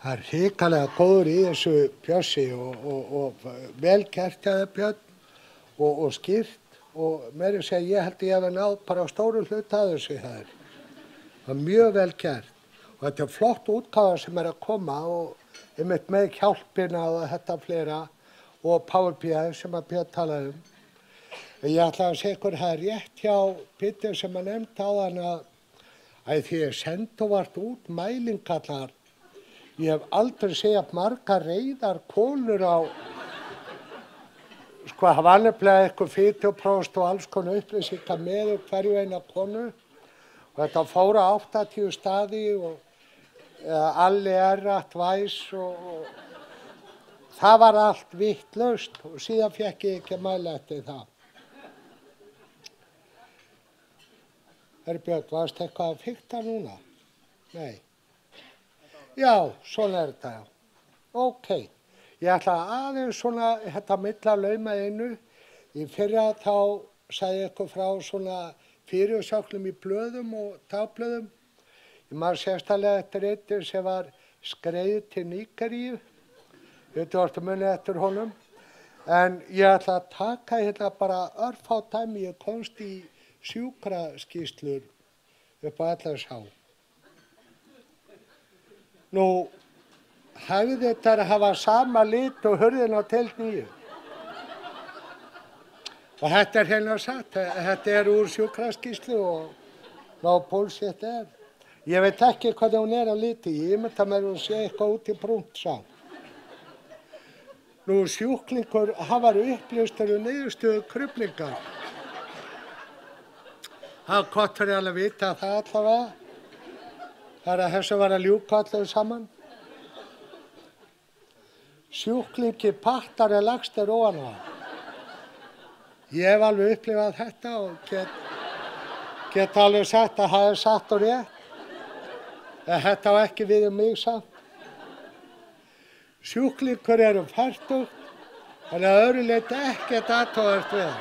Speaker 1: Það hrikalega góður í þessu Bjössi og vel gert hjá þér Björn og skýrt og meira að segja ég held ég hafi náð bara stóru hluta að þessu hjá þér. Það var mjög vel gert og þetta flott útgáfa sem að koma og einmitt með hjálpina og þetta fleira og Power BI sem að Björn talaði Ég ætla að segja ykkur það rétt hjá Pétur sem að nefndi áðan að því ég sendi vart út mælingallar. Ég hef aldrei séð margar reyðar konur á, það var nefnilega eitthvað 40% og alls konar upplýsingar með hverju eina konu og þetta fór á 80 staði og allir advice og það var allt vitlaust og síðan fékk ég ekki að mæla eftir það. Björn, varst eitthvað að fikta núna? Nei. Já, svona þetta, já. Ok, ég ætla aðeins svona, þetta milla lauma einu. Í fyrra þá sagði ég eitthvað frá svona fyrirsögnum í blöðum og dagblöðum. Ég maður sérstaklega eftir eittir sem var skreið til Nígeríu. Þetta varstu munið eftir honum. En ég ætla að taka hérna bara örfá dæmi. Ég komst í sjúkraskýrslur upp á LSH. Nú, hefði þetta að hafa sama lit og hurðin á teild 9. Og þetta hérna satt, þetta úr sjúkraskýrslu og ná bullshit Ég veit ekki hvað hún á liti, ég mynda mér að sé eitthvað út í brúnt samt. Nú, sjúklingur hafa upplýstur niðurstöðu krufningar. Það gott fyrir alveg að vita það allavega. Það að þessu var að ljúka allir saman. Sjúklingi pattar lagstur ofan á. Ég hef alveg upplifað þetta og get alveg sagt að það satt og rétt. Þetta var ekki við mig samt. Sjúklingur fertugt, þannig að öðru leyti ekkert athugavert við það.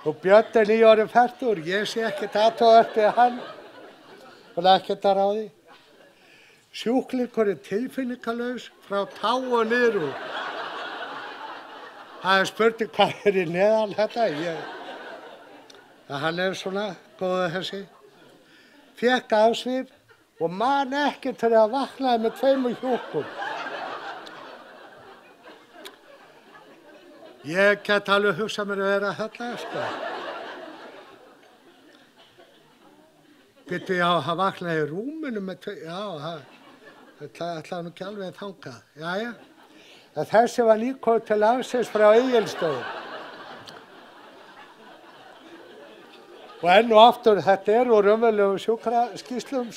Speaker 1: Og Björn 9 ára fertugur, ég sé ekkert athugavert við hann. Og ekkert að ráði. Sjúklingur tilfinningalaus frá tá og niður úr. Það spurning hvað í neðan þetta. Hann svona góður þessi. Fékk afsvif og man ekki til að vaknaði með 2 hjúkum. Ég get alveg hugsað mér að vera þetta, Býttu ég á að vakna í rúminu með 2, þetta ætlaði nú ekki alveg þangað, jæja. En þessi var nýkominn til landsins frá Egilsstöðum. Og enn og aftur, þetta úr raunverulegum sjúkraskýrslum,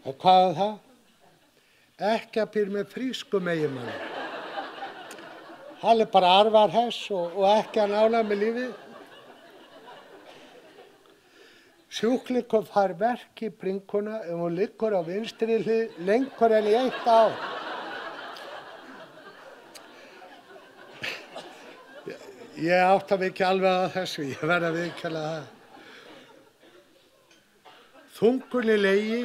Speaker 1: En hvað það? Ekki að býr með frískum eiginmanni. Hann bara arfar hess og ekki að nála með lífið. Sjúklingur fær verk í bringuna ef hún liggur á vinstri hlið lengur en í 1 ár. Ég átta mig ekki alveg á þessu, ég verð að viðurkenna það. þungun í legi,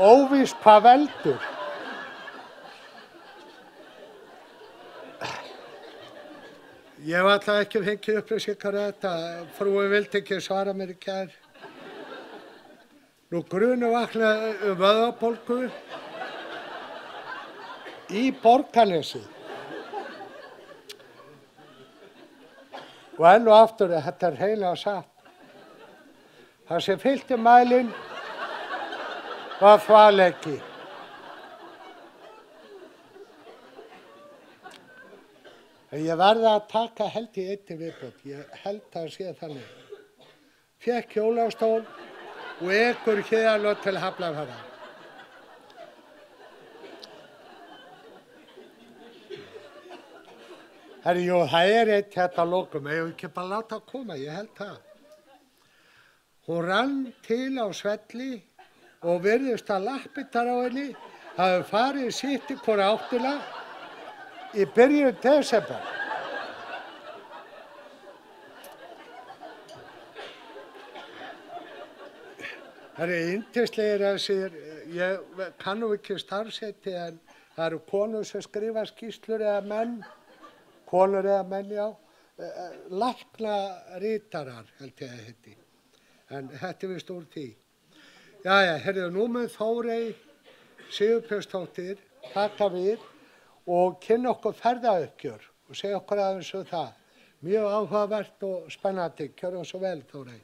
Speaker 1: óvíst hvað veldur. Ég hef alltaf ekki fengið upplýsingar þetta, frúin vildi ekki svara mér í gær. Nú grunur vaknaði vöðvabólgu í Borgarnesi. Og enn og aftur, þetta hreinlega satt. Það sem fyllti mælinn var þvaleki. Ég verði að taka held í einni viðbót, ég held að sé þannig. Fékk hjólastól og ekur héðanlög til Hafnarfjarðar. Herri, jú, það er eitt hérna að lokum, ég hef ekki bara láta að koma, ég held það. Hún rann til á svelli og virðist að lappirnar á henni hafi farið sitt í hvora áttina í byrjun desember. Það eru yndislegir þessir, ég kann nú ekki starfsheiti en það eru konur sem skrifa skýrslur eða menn, konur eða menn, já, læknarítarar held ég að heiti, en þetta er vist úr því. Jæja, heyrðu, nú mun Þórey Sigurbjörnsdóttir taka við og kynna okkur ferðauppgjör og segja okkur aðeins það. Mjög áhugavert og spennandi. Gjörðu svo vel, Þórey.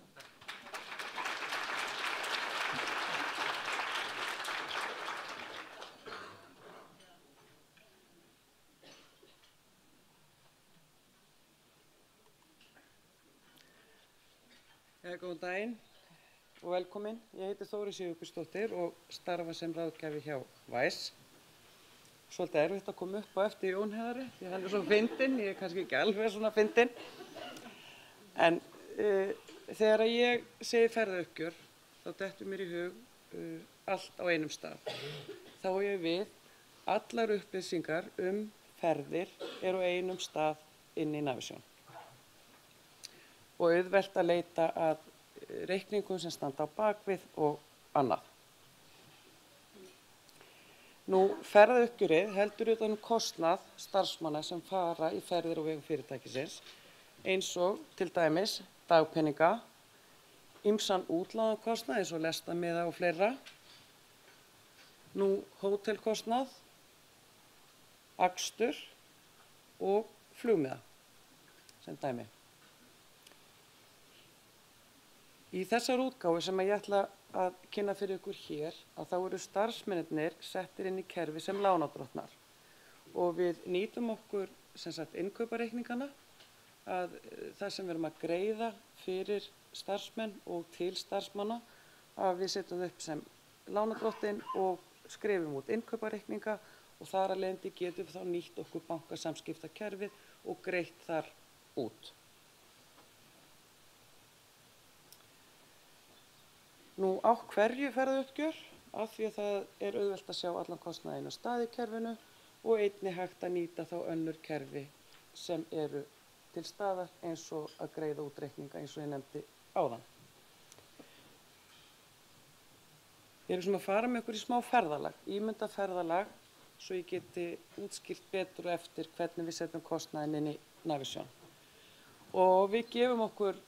Speaker 3: Góðan daginn og velkomin. Ég heiti Þórey Sigurbjörnsdóttir og starfa sem ráðgjafi hjá VICE. Svolítið erfitt að koma upp á eftir Jón Heiðari, því hann er svo fyndinn, ég er kannski ekki alveg svona fyndinn. En þegar ég segi ferðauppgjör, þá dettur mér í hug allt á einum stað. Þá á ég við allar upplýsingar ferðir eru á einum stað inn í Navisjón. Og auðvelt að leita að reikningum sem standa á bakvið og annað. Nú, ferðauppgjörið heldur utan kostnað starfsmanna sem fara í ferðir á vegum fyrirtækisins, eins og til dæmis dagpeninga, ýmsan útláðakostnað eins og lestamiða og fleira, nú hótelkostnað, akstur og flugmiða sem dæmi. Í þessar útgáfu sem ég ætla að kynna fyrir ykkur hér, að þá eru starfsmennirnir settir inn í kerfi sem lánardrottnar og við nýtum okkur sem sagt innkaupareikningana, að það sem við erum að greiða fyrir starfsmenn og til starfsmanna, að við setjum upp sem lánardrottinn og skrifum út innkaupareikninga og þar að leiðandi getum við þá nýtt okkur bankasamskiptakerfið og greitt þar út. Nú á hverju ferðauppgjör, af því að það er auðvelt að sjá allan kostnað einu stað í kerfinu og einnig hægt að nýta þá önnur kerfi sem eru til staðar eins og að greiða út reikninga eins og ég nefndi áðan. Ég er að fara með ykkur í smá ferðalag, ímynda ferðalag, svo ég geti útskýrt betur og eftir hvernig við setjum kostnaðinn inn í Navisjón. Og við gefum okkur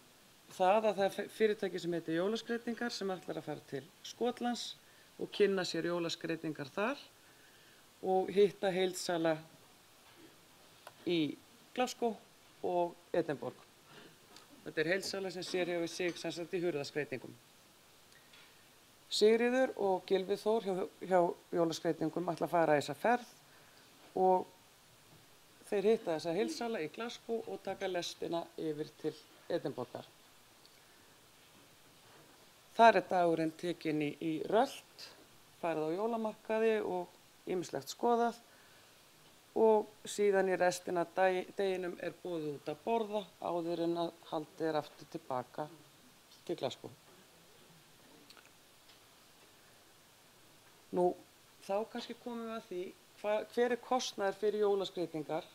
Speaker 3: það að það er fyrirtæki sem heitir Jólaskreytingar sem ætlar að fara til Skotlands og kynna sér jólaskreytingar þar og hitta heildsala í Glasgow og Edinborg. Þetta er heildsala sem sér hefur sig sem sagt í hurðaskreytingum. Sigríður og Gylfi Þór hjá Jólaskreytingum ætla að fara í þessa ferð og þeir hitta þessa heildsala í Glasgow og taka lestina yfir til Edinborgar. Þar er dagurinn tekinn í rölt, farið á jólamarkaði og ýmislegt skoðað og síðan í restina deginum er boðið út að borða áður en að haldið er aftur tilbaka til Glasgow. Nú, þá kannski komum við að því hver er kostnaður fyrir jólaskreytingar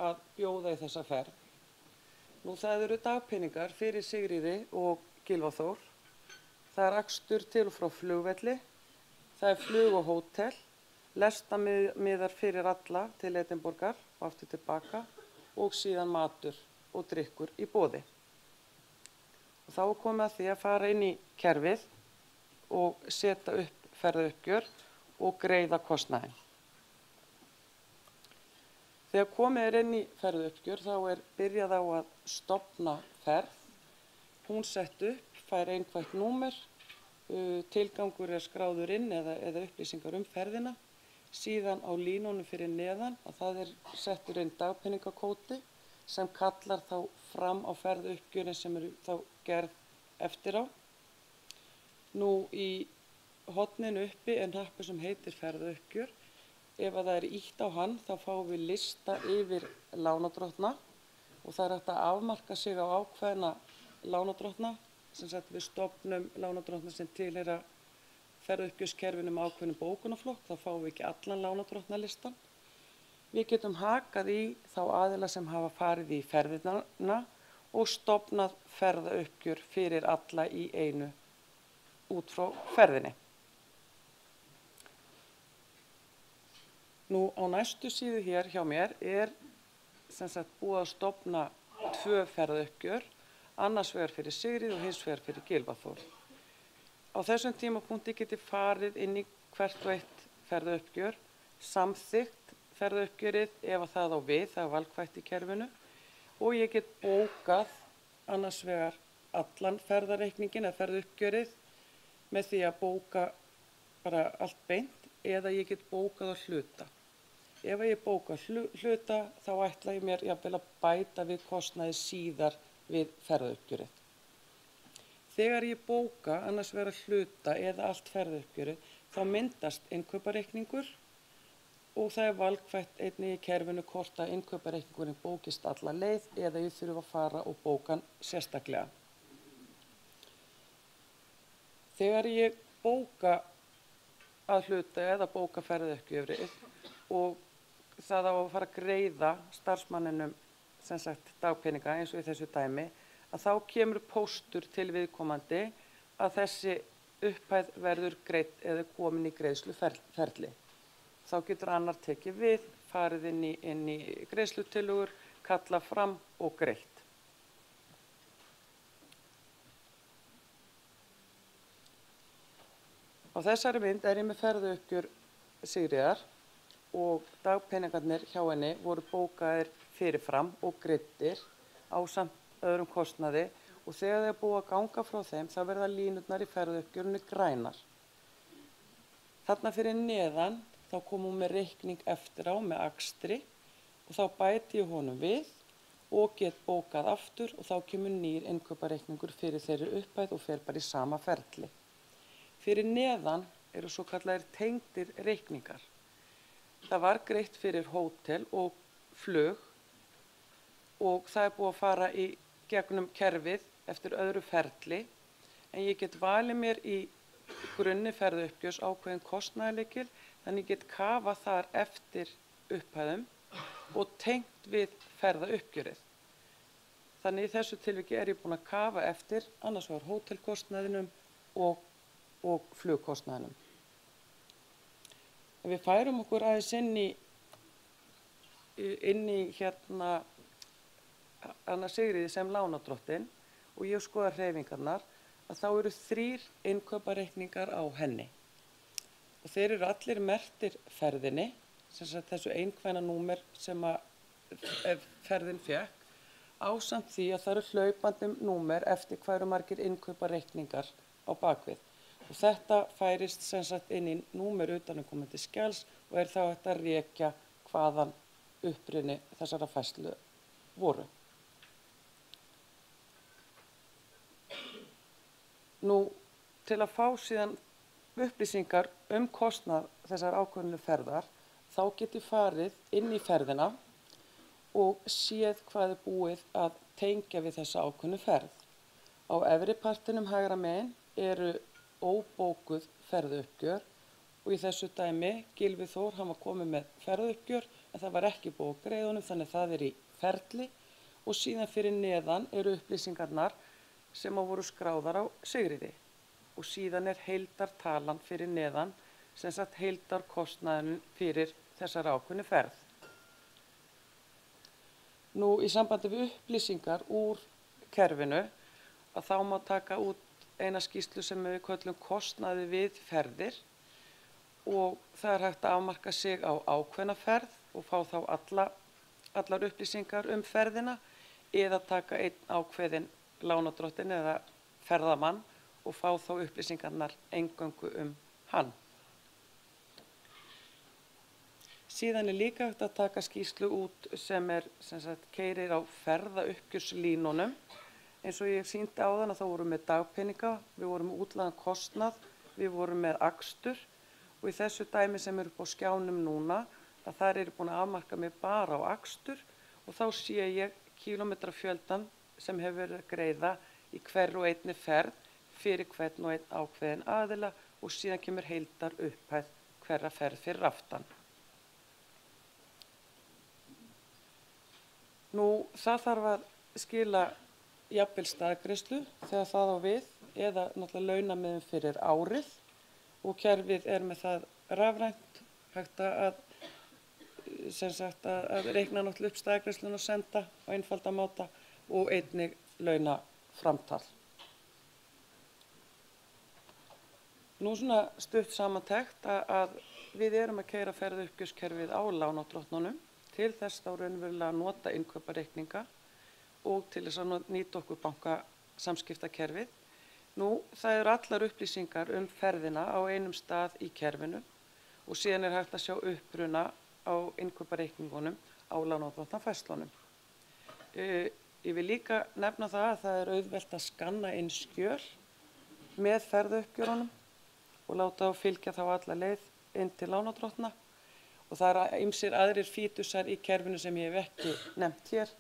Speaker 3: að bjóða í þessa ferð. Nú, það eru dagpeningar fyrir Sigríði og Gylfa Þór. það er akstur til og frá flugvelli, það er flug og hótel, lestamiðar fyrir alla til Edinborgar og aftur tilbaka og síðan matur og drykkur í boði. Og þá er komið að því að fara inn í kerfið og setja upp ferðauppgjör og greiða kostnaðinn. Þegar komið er inn í ferðauppgjör þá er byrjað á að stofna ferð. Hún sett upp, fær einhvert númer, tilgangur er skráður inn eða upplýsingar ferðina. Síðan á línunum fyrir neðan að það er settur inn dagpenningakóti sem kallar þá fram á ferðauppgjörin sem eru þá gerð eftir á. Nú í horninu uppi er hnappur sem heitir ferðauppgjör. Ef það er ýtt á hann þá fáum við lista yfir lánardrottna og það er hægt að afmarka sig á ákveðna lánardrottna, sem sagt við stofnum lánardrottna sem tilheyra ferðauppgjörskerfinu með ákveðnum bókunarflokk, þá fáum við ekki allan lánardrottnalistan. Við getum hakað í þá aðila sem hafa farið í ferðina og stofnað ferðauppgjör fyrir alla í einu út frá ferðinni. Nú á næstu síðu hér hjá mér er sem sagt búið að stofna 2 ferðauppgjör, annars vegar fyrir Sigríði og hins vegar fyrir Gylfaþór. Á þessum tímapunkti get ég farið inn í hvert og eitt ferðauppgjör, samþykkt ferðauppgjörið ef að það á við, það er valkvætt í kerfinu, og ég get bókað annars vegar allan ferðareikningin eða ferðauppgjörið með því að bóka bara allt beint eða ég get bókað að hluta. Ef ég bóka hluta þá ætla ég mér jafnvel að bæta við kostnaði síðar við ferðauppgjörið. Þegar ég bóka annars vegar hluta eða allt ferðauppgjörið þá myndast innkaupareikningur og það er valkvætt einnig í kerfinu hvort að innkaupareikningurinn bókist alla leið eða ég þurfa að fara og bóka hann sérstaklega. Þegar ég bóka að hluta eða bóka ferðauppgjörið og það á að fara að greiða starfsmanninum sem sagt dagpeninga eins og í þessu dæmi, að þá kemur póstur til viðkomandi að þessi upphæð verður greidd eða komin í greiðsluferli. Þá getur annar tekið við, farið inn í greiðslutillögur, kalla fram og greitt. Á þessari mynd er ég með ferðauppgjör Sigríðar og dagpeningarnir hjá henni voru bókaðir fyrirfram og greiddir ásamt öðrum kostnaði og þegar þeir búið að ganga frá þeim þá verða línurnar í ferðauppgjörinu grænar. Þarna fyrir neðan þá kom hún með reikning eftir á með akstri og þá bæti ég honum við og get bókað aftur og þá kemur nýr innkaupareikningur fyrir þeirri upphæð og fer bara í sama ferli. Fyrir neðan eru svo kallaðir tengdir reikningar. Það var greitt fyrir hótel og flug og það er búið að fara í gegnum kerfið eftir öðru ferli en ég get valið mér í grunni ferðauppgjörs ákveðin kostnaðarlykil þannig ég get kafað þar eftir upphæðum og tengt við ferðauppgjörið. Þannig í þessu tilviki er ég búin að kafa eftir annars vegar hótelkostnaðinum og flugkostnaðinum. Ef við færum okkur aðeins inn í hérna Anna Sigríði sem lánardrottinn og ég skoða hreyfingarnar að þá eru 3 innkaupareikningar á henni. Og þeir eru allir merktir ferðinni, sem sagt þessu einkvæna númer sem að ferðin fékk, ásamt því að það eru hlaupandi númer eftir hvað eru margir innkaupareikningar á bakvið. Og þetta færist sem sagt inn í númer utanaðkomandi skjals og er þá hægt að rekja hvaðan uppruni þessara færslu voru. Nú, til að fá síðan upplýsingar kostnað þessar ákveðnu ferðar, þá get ég farið inn í ferðina og séð hvað er búið að tengja við þessa ákveðnu ferð. Á efri partinum hægra megin eru óbókuð ferðauppgjör og í þessu dæmi Gylfi Þór, hann var komið með ferðauppgjör en það var ekki búið að greiða honum þannig það er í ferli og síðan fyrir neðan eru upplýsingarnar sem voru skráðar á Sigríði og síðan heildartalan fyrir neðan, sem sagt heildarkostnaðurinn fyrir þessar ákveðnu ferð. Nú í sambandi við upplýsingar úr kerfinu að þá má taka út eina skýrslu sem við köllum kostnaði við ferðir og það hægt að afmarka sig á ákveðna ferð og fá þá allar upplýsingar ferðina eða taka einn ákveðin lánardrottinn eða ferðamann og fá þá upplýsingarnar eingöngu hann. Síðan líka hægt að taka skýrslu út sem keyrir á ferðauppgjörslínunum. Eins og ég sýndi áðan að þá vorum við með dagpeninga, við vorum með útlagðan kostnað, við vorum með akstur og í þessu dæmi sem eru upp á skjánum núna að þar eru búin að afmarka mig bara á akstur og þá sé ég kílómetrafjöldan sem hefur verið að greiða í hverri og einni ferð fyrir hvern og einn ákveðin aðila og síðan kemur heildar upphæð hverra ferð fyrir aftan. Nú það þarf að skila jafnvel staðgreiðslu þegar það á við eða náttúrulega launamiðum fyrir árið og kerfið með það rafrænt hægt að reikna náttúrulega upp staðgreiðsluna og senda á einfalda máta og einnig launaframtal. Nú svona stutt samantekt að við að keyra ferðauppgjörskerfið á lánardrottnunum til þess þá raunverulega að nota innkaupareikninga og til þess að nýta okkur bankasamskiptakerfið. Nú, það eru allar upplýsingar ferðina á einum stað í kerfinu og síðan hægt að sjá uppruna á innkaupareikningunum á lánardrottnafærslunum. Ég vil líka nefna það að það auðvelt að skanna inn skjöl með ferðauppgjörunum og láta þá fylgja þá alla leið inn til lánardrottna og það ýmsir aðrir fítusar í kerfinu sem ég hef ekki nefnt hér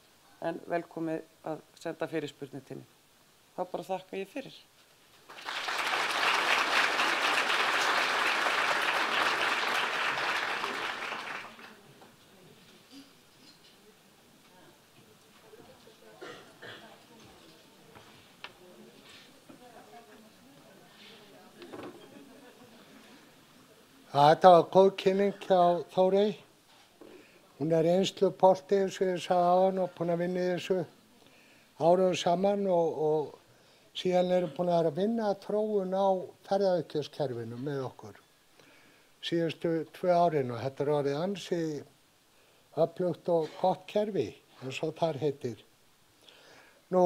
Speaker 3: en velkomið að senda fyrirspurnir til mín. Þá bara þakka ég fyrir.
Speaker 1: Þetta var góð kynning hjá Þórey. Hún reynslupolti eins og ég sagði áðan og búin að vinna í þessu árum saman og síðan búin að vinna að þróun á ferðauppgjörskerfinu með okkur síðustu 2 árin og þetta orðið ansi öflugt og gott kerfi eins og þar heitir. Nú,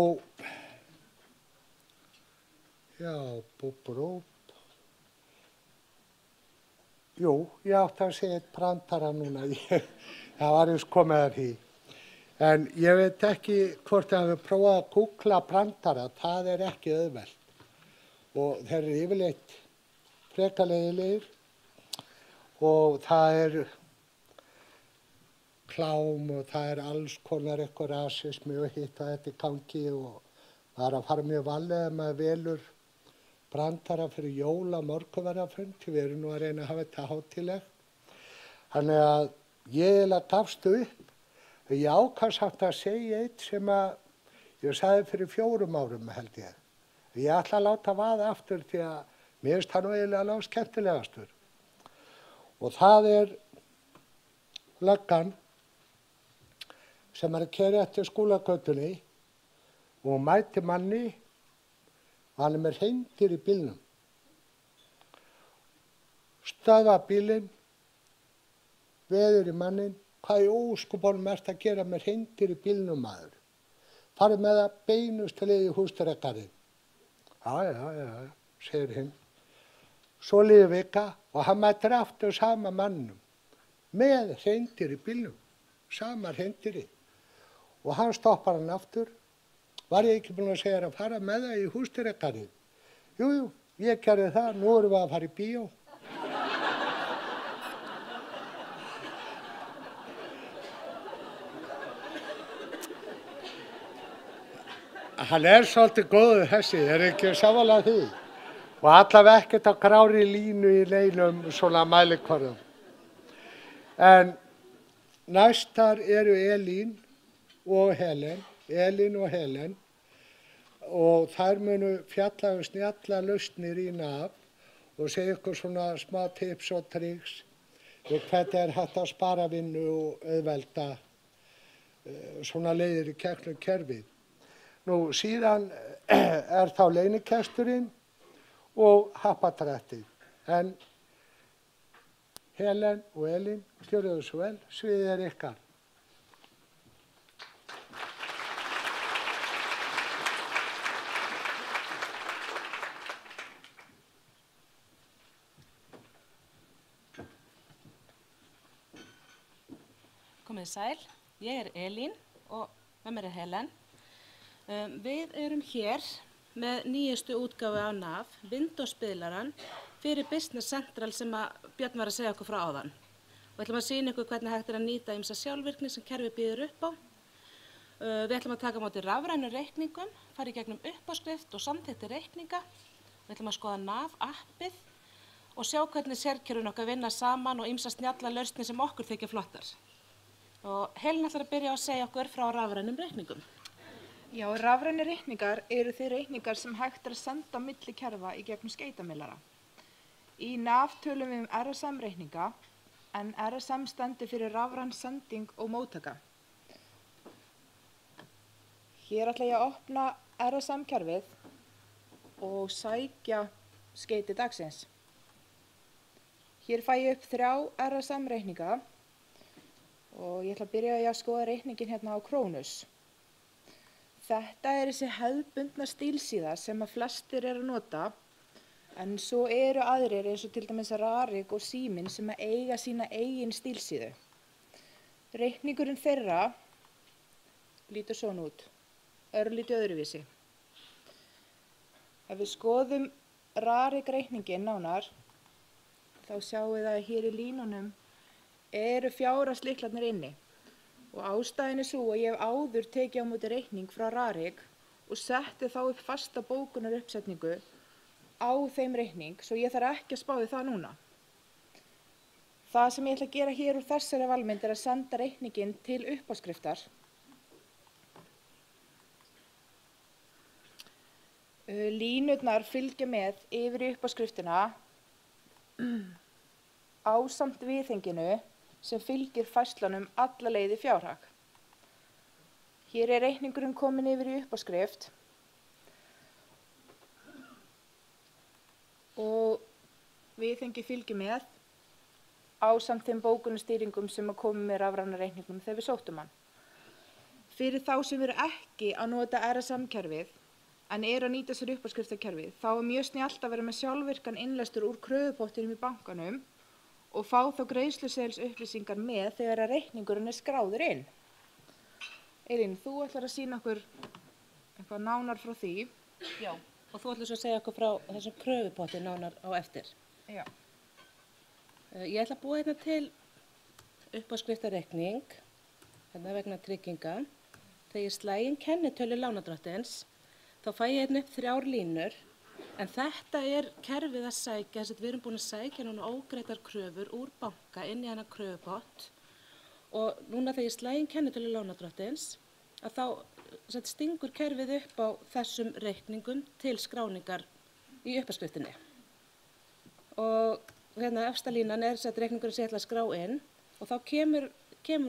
Speaker 1: já, búbrúp. Jú, ég átti að segja eitt brandara núna, það var eins komið að því. En ég veit ekki hvort að við prófaði að googla brandara, það ekki auðvelt. Og þeir eru yfirleitt frekalegir og það klám og það alls konar eitthvað rasismi og hitt og þetta í gangi og það að fara mjög varlega ef maður velur brandara fyrir jóla morgunverðarfund, við erum nú að reyna að hafa þetta hátíðlegt. Þannig að ég gafst upp. Ég ákvað samt að segja eitt sem ég sagði fyrir 4 árum held ég. Ég ætla að láta vaða aftur því að mér finnst það nú eiginlega alveg skemmtilegastur. Og það löggan sem að keyra eftir Skúlagötunni og hún mæti manni og hann með hreindýr í bílnum. Stöðva bílinn, veður í mannin, hvað í óskupunum að gera með hreindýr í bílnum maður? Farið með það beinustu leið í húsdýragarðinn. Já, segir hinn. Svo líður vika og hann mætir aftur sama mannum með hreindýr í bílnum, sama hreindýri. Og hann stoppar hann aftur. Var ég ekki búin að segja að fara með það í húsdýragarðinn? Jú, ég gerði það, nú erum við að fara í bíó. Hann svolítið góður þessi, ekki sammála því. Og allavega ekkert á grári línu í neinum svona mælikvarðum. En næstar eru Elín og Helen. og þær munu fjalla snjalla lausnir í NAV og segja ykkur svona smá tips og triks hvernig hægt að spara vinnu og auðvelda svona leiðir í gegnum kerfið. Nú síðan þá leynikesturinn og happatrættið. En Helen og Elín, gjörðu þið svo vel, sviðið ykkar.
Speaker 4: Komið sæl, ég Elín og með mér Helen. Við erum hér með nýjustu útgáfu á NAV, Windows-spiðlaran fyrir Business Central sem Björn var að segja okkur frá áðan. Við ætlum að sýna ykkur hvernig hægt að nýta ýmsa sjálfvirkni sem kerfið býður upp á. Við ætlum að taka á móti rafrænum reikningum, fara í gegnum uppáskrift og samþykkti reikninga. Við ætlum að skoða NAV-appið og sjá hvernig sérkerfin okkar vinna saman og ýmsa snjalla lausnir sem okkur þykja flottar. Og Helen ætlar að byrja að segja okkur frá rafrænum reikningum.
Speaker 5: Já, rafræni reikningar eru þeir reikningar sem hægt að senda á milli kerfa í gegnum skeytamillara. Í NAV tölum við RSM reikninga, en RSM stendur fyrir rafræn sending og móttaka. Hér ætla ég að opna RSM kerfið og sækja skeyti dagsins. Hér fæ ég upp 3 RSM reikninga og ég ætla að byrja að skoða reikningin hérna á Krónus. Þetta þessi hefðbundna stílsíða sem flestir eru að nota, en svo eru aðrir eins og til dæmis Rarik og Síminn sem eiga sína eigin stílsíðu. Reikningurinn þeirra lítur svona út, örlítið öðruvísi. Ef við skoðum Rarik reikningin nánar, þá sjáum við að hér í línunum eru fjárhagslyklarnir inni. Og ástæðan svo að ég hef áður tekið á móti reikning frá Rarik og setti þá upp fasta bókunaruppsetningu á þeim reikning, svo ég þarf ekki að spá í það núna. Það sem ég ætla að gera hér úr þessari valmynd að senda reikningin til uppáskriftar. Línurnar fylgja með yfir í uppáskriftina ásamt viðhenginu sem fylgir færslunum alla leið í fjárhag. Hér reikningurinn komin yfir í uppáskrift og viðhengi fylgir með ásamt þeim bókunarstýringum sem komu með rafræna reikningum þegar við sóttum hann. Fyrir þá sem eru ekki að nota RSM-kerfið en eru að nýta sér uppáskriftarkerfið, þá mjög snjallt að vera með sjálfvirkan innlestur úr kröfupottinum í bankanum og fá þá greiðsluseðils upplýsingar með þegar að reikningurinn skráður inn. Elín, þú ætlar að sýna okkur eitthvað nánar frá því.
Speaker 4: Já, og þú ætlar svo að segja okkur frá þessum kröfupotti nánar á eftir.
Speaker 5: Já.
Speaker 4: Ég ætla að búa hérna til uppáskriftarreikning, hérna vegna trygginga. Þegar ég slægi inn kennitölu lánardrottins, þá fæ ég hérna upp 3 línur. En þetta kerfið að sækja, þess að við erum búin að sækja núna ógreiddar kröfur úr banka inn í hana kröfupott og núna þegar ég slægi inn kennitölu lánardrottins að þá stingur kerfið upp á þessum reikningum til skráningar í uppáskriftinni. Og hérna efsta línan reikningurinn sem ég ætla að skrá inn og þá kemur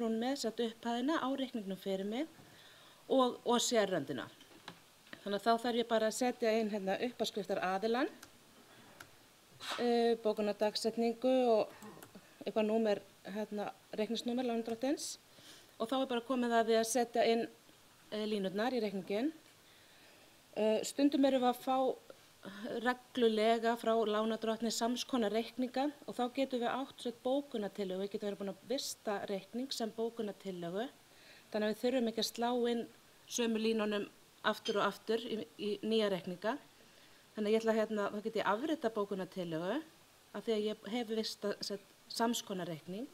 Speaker 4: hún með upphæðina á reikningnum fyrir mig og sérröndina. Þannig að þá þarf ég bara að setja inn hérna uppáskriftar aðilann, bókunardagsetningu og eitthvað númer, hérna reikningsnúmer lánardrottins og þá bara komið að því að setja inn línurnar í reikningin. Stundum erum við að fá reglulega frá lánardrottni samskonar reikninga og þá getum við átt bókunartillögu, við getum verið búin að vista reikning sem bókunartillögu, þannig að við þurfum ekki að slá inn sömu línunum aftur og aftur í nýja reikninga. Þannig að ég ætla hérna, þá get ég afrita bókunartillögu af því að ég hef vista samskonar reikning.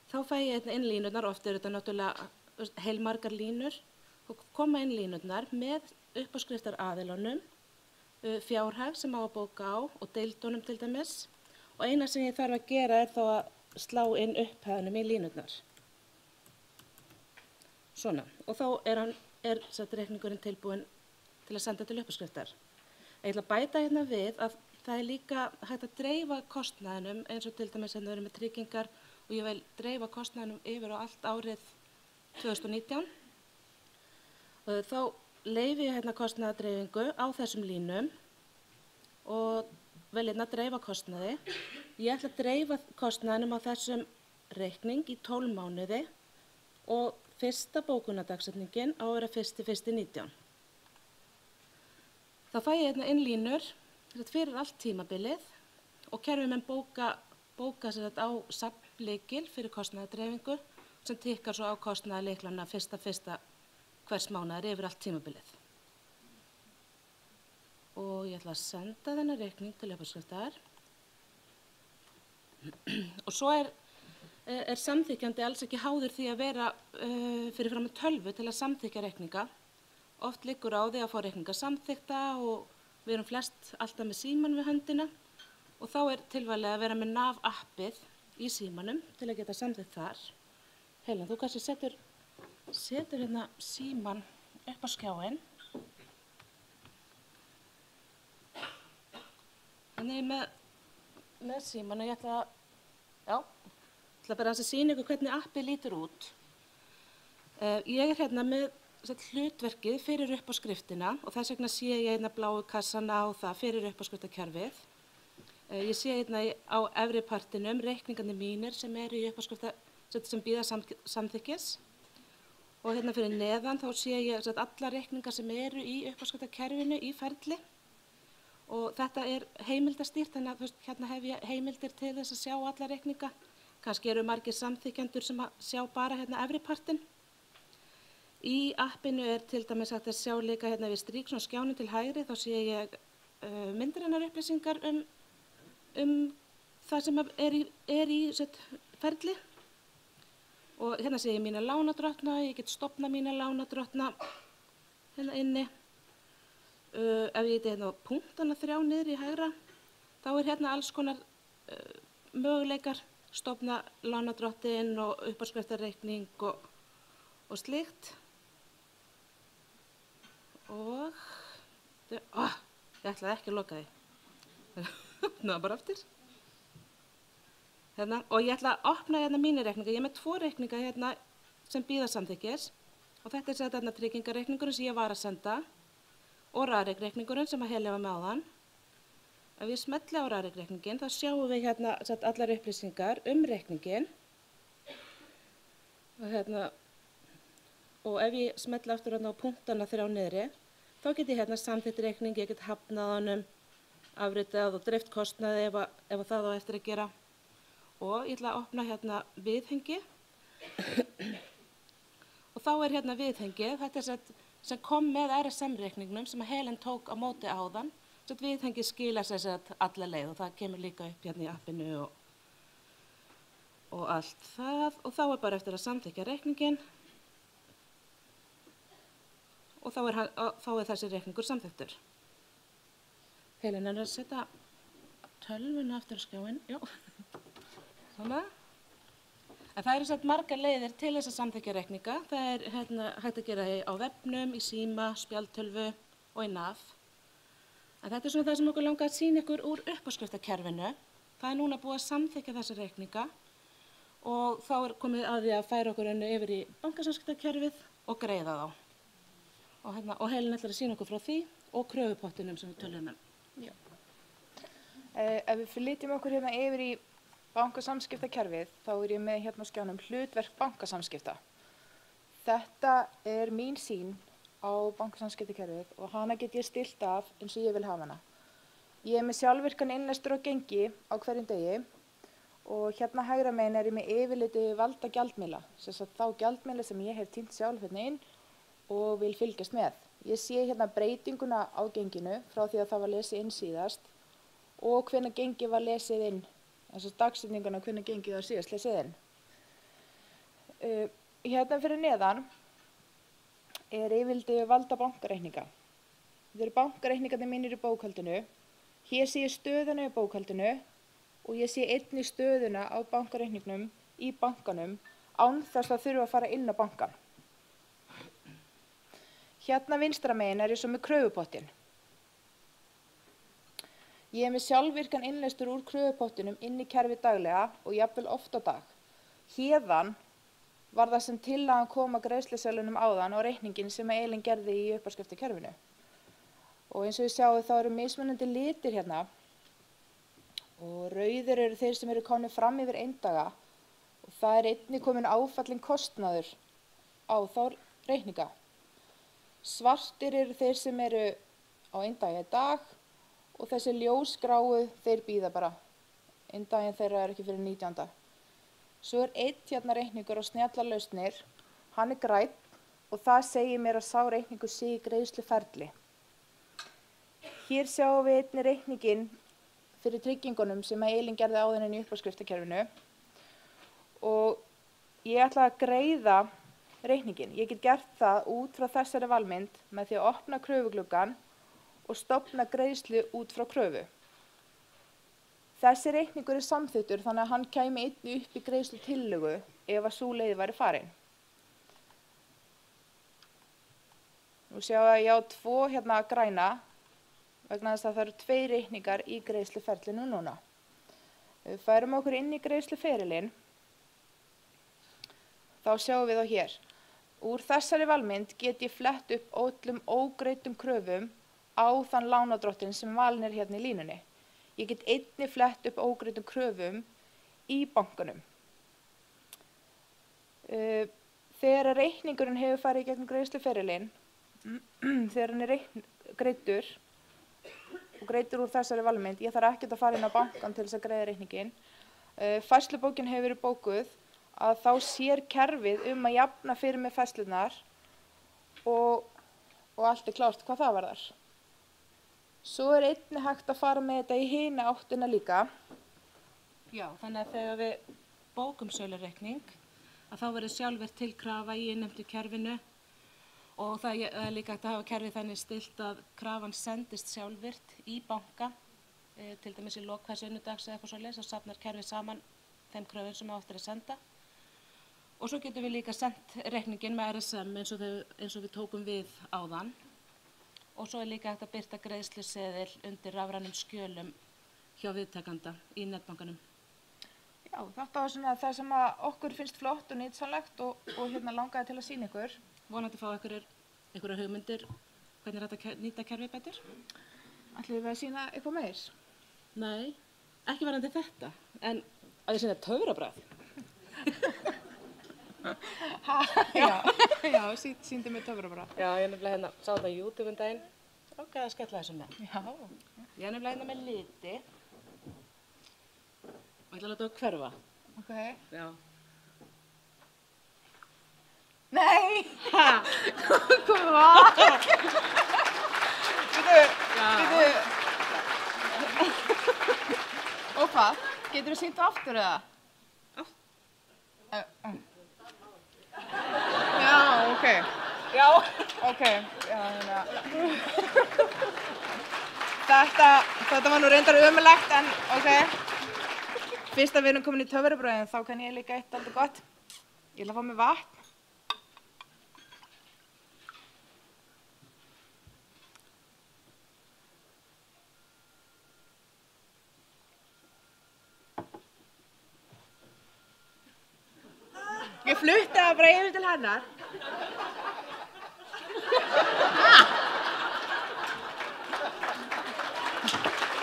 Speaker 4: Þá fæ ég hérna inn línurnar, oft þetta náttúrulega heilmargar línur, og koma inn línurnar með uppáskriftar aðilunum, fjárhag sem á að bóka á og deildunum til dæmis. Og eina sem ég þarf að gera þá að slá inn upphæðunum í línurnar. Svona, og þá reikningurinn tilbúinn til að senda til uppáskriftar. Ég ætla að bæta hérna við að það er líka hægt að dreifa kostnaðinum eins og til dæmis hérna með tryggingar og ég vil dreifa kostnaðinum yfir á allt árið 2019. Þá leyfi ég hérna kostnaðardreifingu á þessum línum og vel hérna dreifa kostnaði. Ég ætla að dreifa kostnaðinum á þessum reikning í 12 mánuði og fyrsta bókunardagsetningin á að vera 1.1.19. Þá fæ ég hérna inn línur fyrir allt tímabilið og kerfið menn bóka sér þetta á safnlykil fyrir kostnaðardreifingu sem tikkar svo á kostnaðarlyklana 1.1. hvers mánaðar yfir allt tímabilið. Og ég ætla að senda þennan reikning til uppáskriftar. Og svo er samþykkjandi alls ekki háður því að vera fyrir fram með tölvu til að samþykkja reikninga. Oft liggur á því að fá reikninga samþykkta og við erum flest alltaf með síman við höndina og þá er tilvalið að vera með NAV appið í símanum til að geta samþykkt þar. Helen, þú kannski setur hérna síman upp á skjáinn. Þannig með síman og ég ætla bara að sýna ykkur hvernig appið lítur út. Ég er hérna með hlutverkið fyrir uppáskriftina og þess vegna sé ég hérna bláu kassana á það fyrir uppáskriftakerfið. Ég sé hérna á efri partinum reikningarnir mínir sem eru í uppáskrifta sem bíða samþykkis og hérna fyrir neðan þá sé ég alla reikningar sem eru í uppáskriftakerfinu í ferli og þetta er heimildastýrt þannig að hérna hef ég heimildir til þess að sjá alla reikninga. Kannski eru margir samþykkjendur sem að sjá bara hérna efri partinn. Í appinu er til dæmis hægt að sjá líka hérna við strík svona skjánum til hægri þá sé ég myndrænar upplýsingar það sem er í ferli og hérna sé ég mína lánadrottna, ég get stofnað mína lánadrottna hérna inni. Ef ég geti hérna punktana 3 niður í hægra þá er hérna alls konar möguleikar, stofna lánadrottinn og uppáskriftarreikning og slíkt. Og, ég ætlaði ekki að loka því. Ná, bara aftur. Hérna, og ég ætla að opna hérna mínir reikninga. Ég er með 2 reikninga hérna sem bíða samþykkis. Og þetta er þarna tryggingarreikningurinn sem ég var að senda. Og RARIK-reikningurinn sem að Helja var með áðan. Ef ég smelli á RARIK-reikninginn þá sjáum við hérna allar upplýsingar reikninginn. Og ef ég smelli aftur hérna á punktana 3 niðri, þá get ég hérna samþykkt reikning, ég get hafnað honum, afritað og dreift kostnaði ef það á eftir að gera. Og ég ætla að opna hérna viðhengi. Og þá er hérna viðhengið, þetta er sem kom með RSM-reikningnum sem að Helen tók á móti áðan. Viðhengið skilar sér alla leið og það kemur líka upp hérna í appinu og allt það. Og þá er bara eftir að samþykkja reikninginn. Og þá er þessi reikningur samþykktur. Helen er að setja tölvuna aftur á skjáinn. Já, svona. En það eru margar leiðir til þess að samþykkja reikninga. Það er hægt að gera á vefnum, í síma, spjaldtölvu og í NAV. En þetta er svona það sem okkur langar að sýna ykkur úr uppáskriftakerfinu. Það er núna búið að samþykkja þessa reikninga og þá er komið að því að færa okkur henni yfir í bankasamskiptakerfið og greiða þá. Og Helen ætlar að sýna okkur frá því og kröfupottinum sem við töluðum um.
Speaker 5: Já. Ef við flytjum okkur hérna yfir í bankasamskiptakerfið, þá er ég með hérna á skjánum hlutverk bankasamskipta. Þetta er mín sýn á bankasamskiptakerfið og hana get ég stilt af eins og ég vil hafa hana. Ég er með sjálfvirkan innlestur og gengi á hverjum degi og hérna hægra megin er ég með yfirliti valda gjaldmiðla, sem sagt þá gjaldmiðla sem ég hef tínt sjálf hérna inn og vil fylgjast með. Ég sé hérna breytinguna á genginu frá því að það var lesið inn síðast og hvenær gengið var lesið inn, þess að dagsetninguna hvenær gengið var síðast lesið inn. Hérna fyrir neðan er yfirliti valda bankareikninga. Þetta eru bankareikningarnir mínir í bókhaldinu. Hér sé ég stöðuna í bókhaldinu og ég sé einnig stöðuna á bankareikningnum í bankanum án þess að þurfa að fara inn á bankan. Hérna vinstra megin er ég svo með kröfupottin. Ég er með sjálfvirkan innleystur úr kröfupottinum inn í kerfi daglega og jafnvel oft á dag. Héðan var það sem tillagan kom að greiðsluseðlunum áðan og reikningin sem Elín gerði í uppáskriftakerfinu. Og eins og við sjáum þá eru mismunandi litir hérna og rauðir eru þeir sem eru komnir fram yfir eindaga og það er einnig komin áfallin kostnaður á þá reikninga. Svartir eru þeir sem eru á eindaga í dag og þessi ljósgráu þeir bíða bara. Eindaginn þeirra er ekki fyrir 19. Svo er einn hérna reikningur á snjallar lausnir, hann er grænn og það segir mér að sá reikningur sé í greiðsluferli. Hér sjáum við einnig reikningin fyrir tryggingunum sem Elín gerði áðan inn í uppáskriftakerfinu og ég ætla að greiða reikningin. Ég get gert það út frá þessari valmynd með því að opna kröfugluggann og stofna greiðslu út frá kröfu. Þessi reikningur er samþykktur þannig að hann kæmi einnig upp í greiðslutillögu ef að sú leið væri farin. Nú sjáum við að ég á 2 hérna græna vegna þess að það eru 2 reikningar í greiðsluferlinu núna. Ef við færum okkur inn í greiðsluferilinn, þá sjáum við þá hér. Úr þessari valmynd get ég flett upp öllum ógreiddum kröfum á þann lánardrottinn sem valinn er hérna í línunni. Ég get einnig flett upp ógreiddum kröfum í bankanum. Þegar reikningurinn hefur farið í gegnum greiðsluferilinn, þegar hann er greiddur og greiddur úr þessari valmynd, ég þarf ekkert að fara inn á bankan til þess að greiða reikningin. Færslubókin hefur verið bókuð að þá sér kerfið að jafna fyrir mig færslurnar og allt er klárt hvað það varðar. Svo er einnig hægt að fara með þetta í hina áttina líka.
Speaker 4: Já, þannig að þegar við bókum sölureikning að þá verður sjálfvirkt til krafa í innheimtu kerfinu og það er líka hægt að hafa kerfið þannig stillt að krafan sendist sjálfvirkt í banka, til dæmis í lok hvers vinnudags eða eitthvað svoleiðis, þá safnar kerfið saman þeim kröfum sem á eftir að senda. Og svo getum við líka sendt reikningin með RSM eins og við tókum við áðan. Og svo er líka hægt að birta greiðsluseðil undir rafrænum skjölum hjá viðtakanda í netbankanum.
Speaker 5: Já, þetta var svona það sem að okkur finnst flott og nytsamlegt og hérna langaði til að sýna ykkur.
Speaker 4: Vonandi að fá einhverjar hugmyndir hvernig er þetta að nýta kerfið betur.
Speaker 5: Ætlum við að sýna eitthvað meir?
Speaker 4: Nei, ekki varðandi þetta, en að ég sýna töfrabragð.
Speaker 5: Já, sýndi mér töfrabragð.
Speaker 4: Já, ég er nefnilega hérna, sá þetta á YouTube um daginn. Ok, að skella þessu með.
Speaker 5: Já.
Speaker 4: Ég er nefnilega hérna með liti. Og ég ætla að láta það hverfa.
Speaker 5: Ok.
Speaker 4: Já.
Speaker 5: Nei! Hvað? Býtu. Og hvað? Getur þú sýnt aftur eða? Já, ok.
Speaker 4: Já.
Speaker 5: Ok, já, Þetta var nú reyndar ömurlegt, en ok. Fyrst að við erum komin í töfrabrauðin, þá kann ég líka eitt alveg gott. Ég ætla að fá mér vatn. Ég flutti það bara yfir til hennar.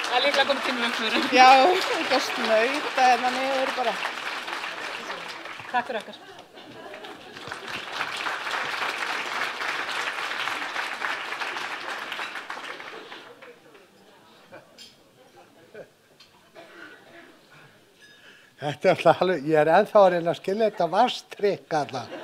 Speaker 4: Það er líklega komið tíma fyrir.
Speaker 5: Já, ekki að snauta hérna niður bara.
Speaker 4: Takk fyrir okkar.
Speaker 1: Þetta er alltaf, ég er ennþá að reyna að skilja þetta vastrykk alltaf.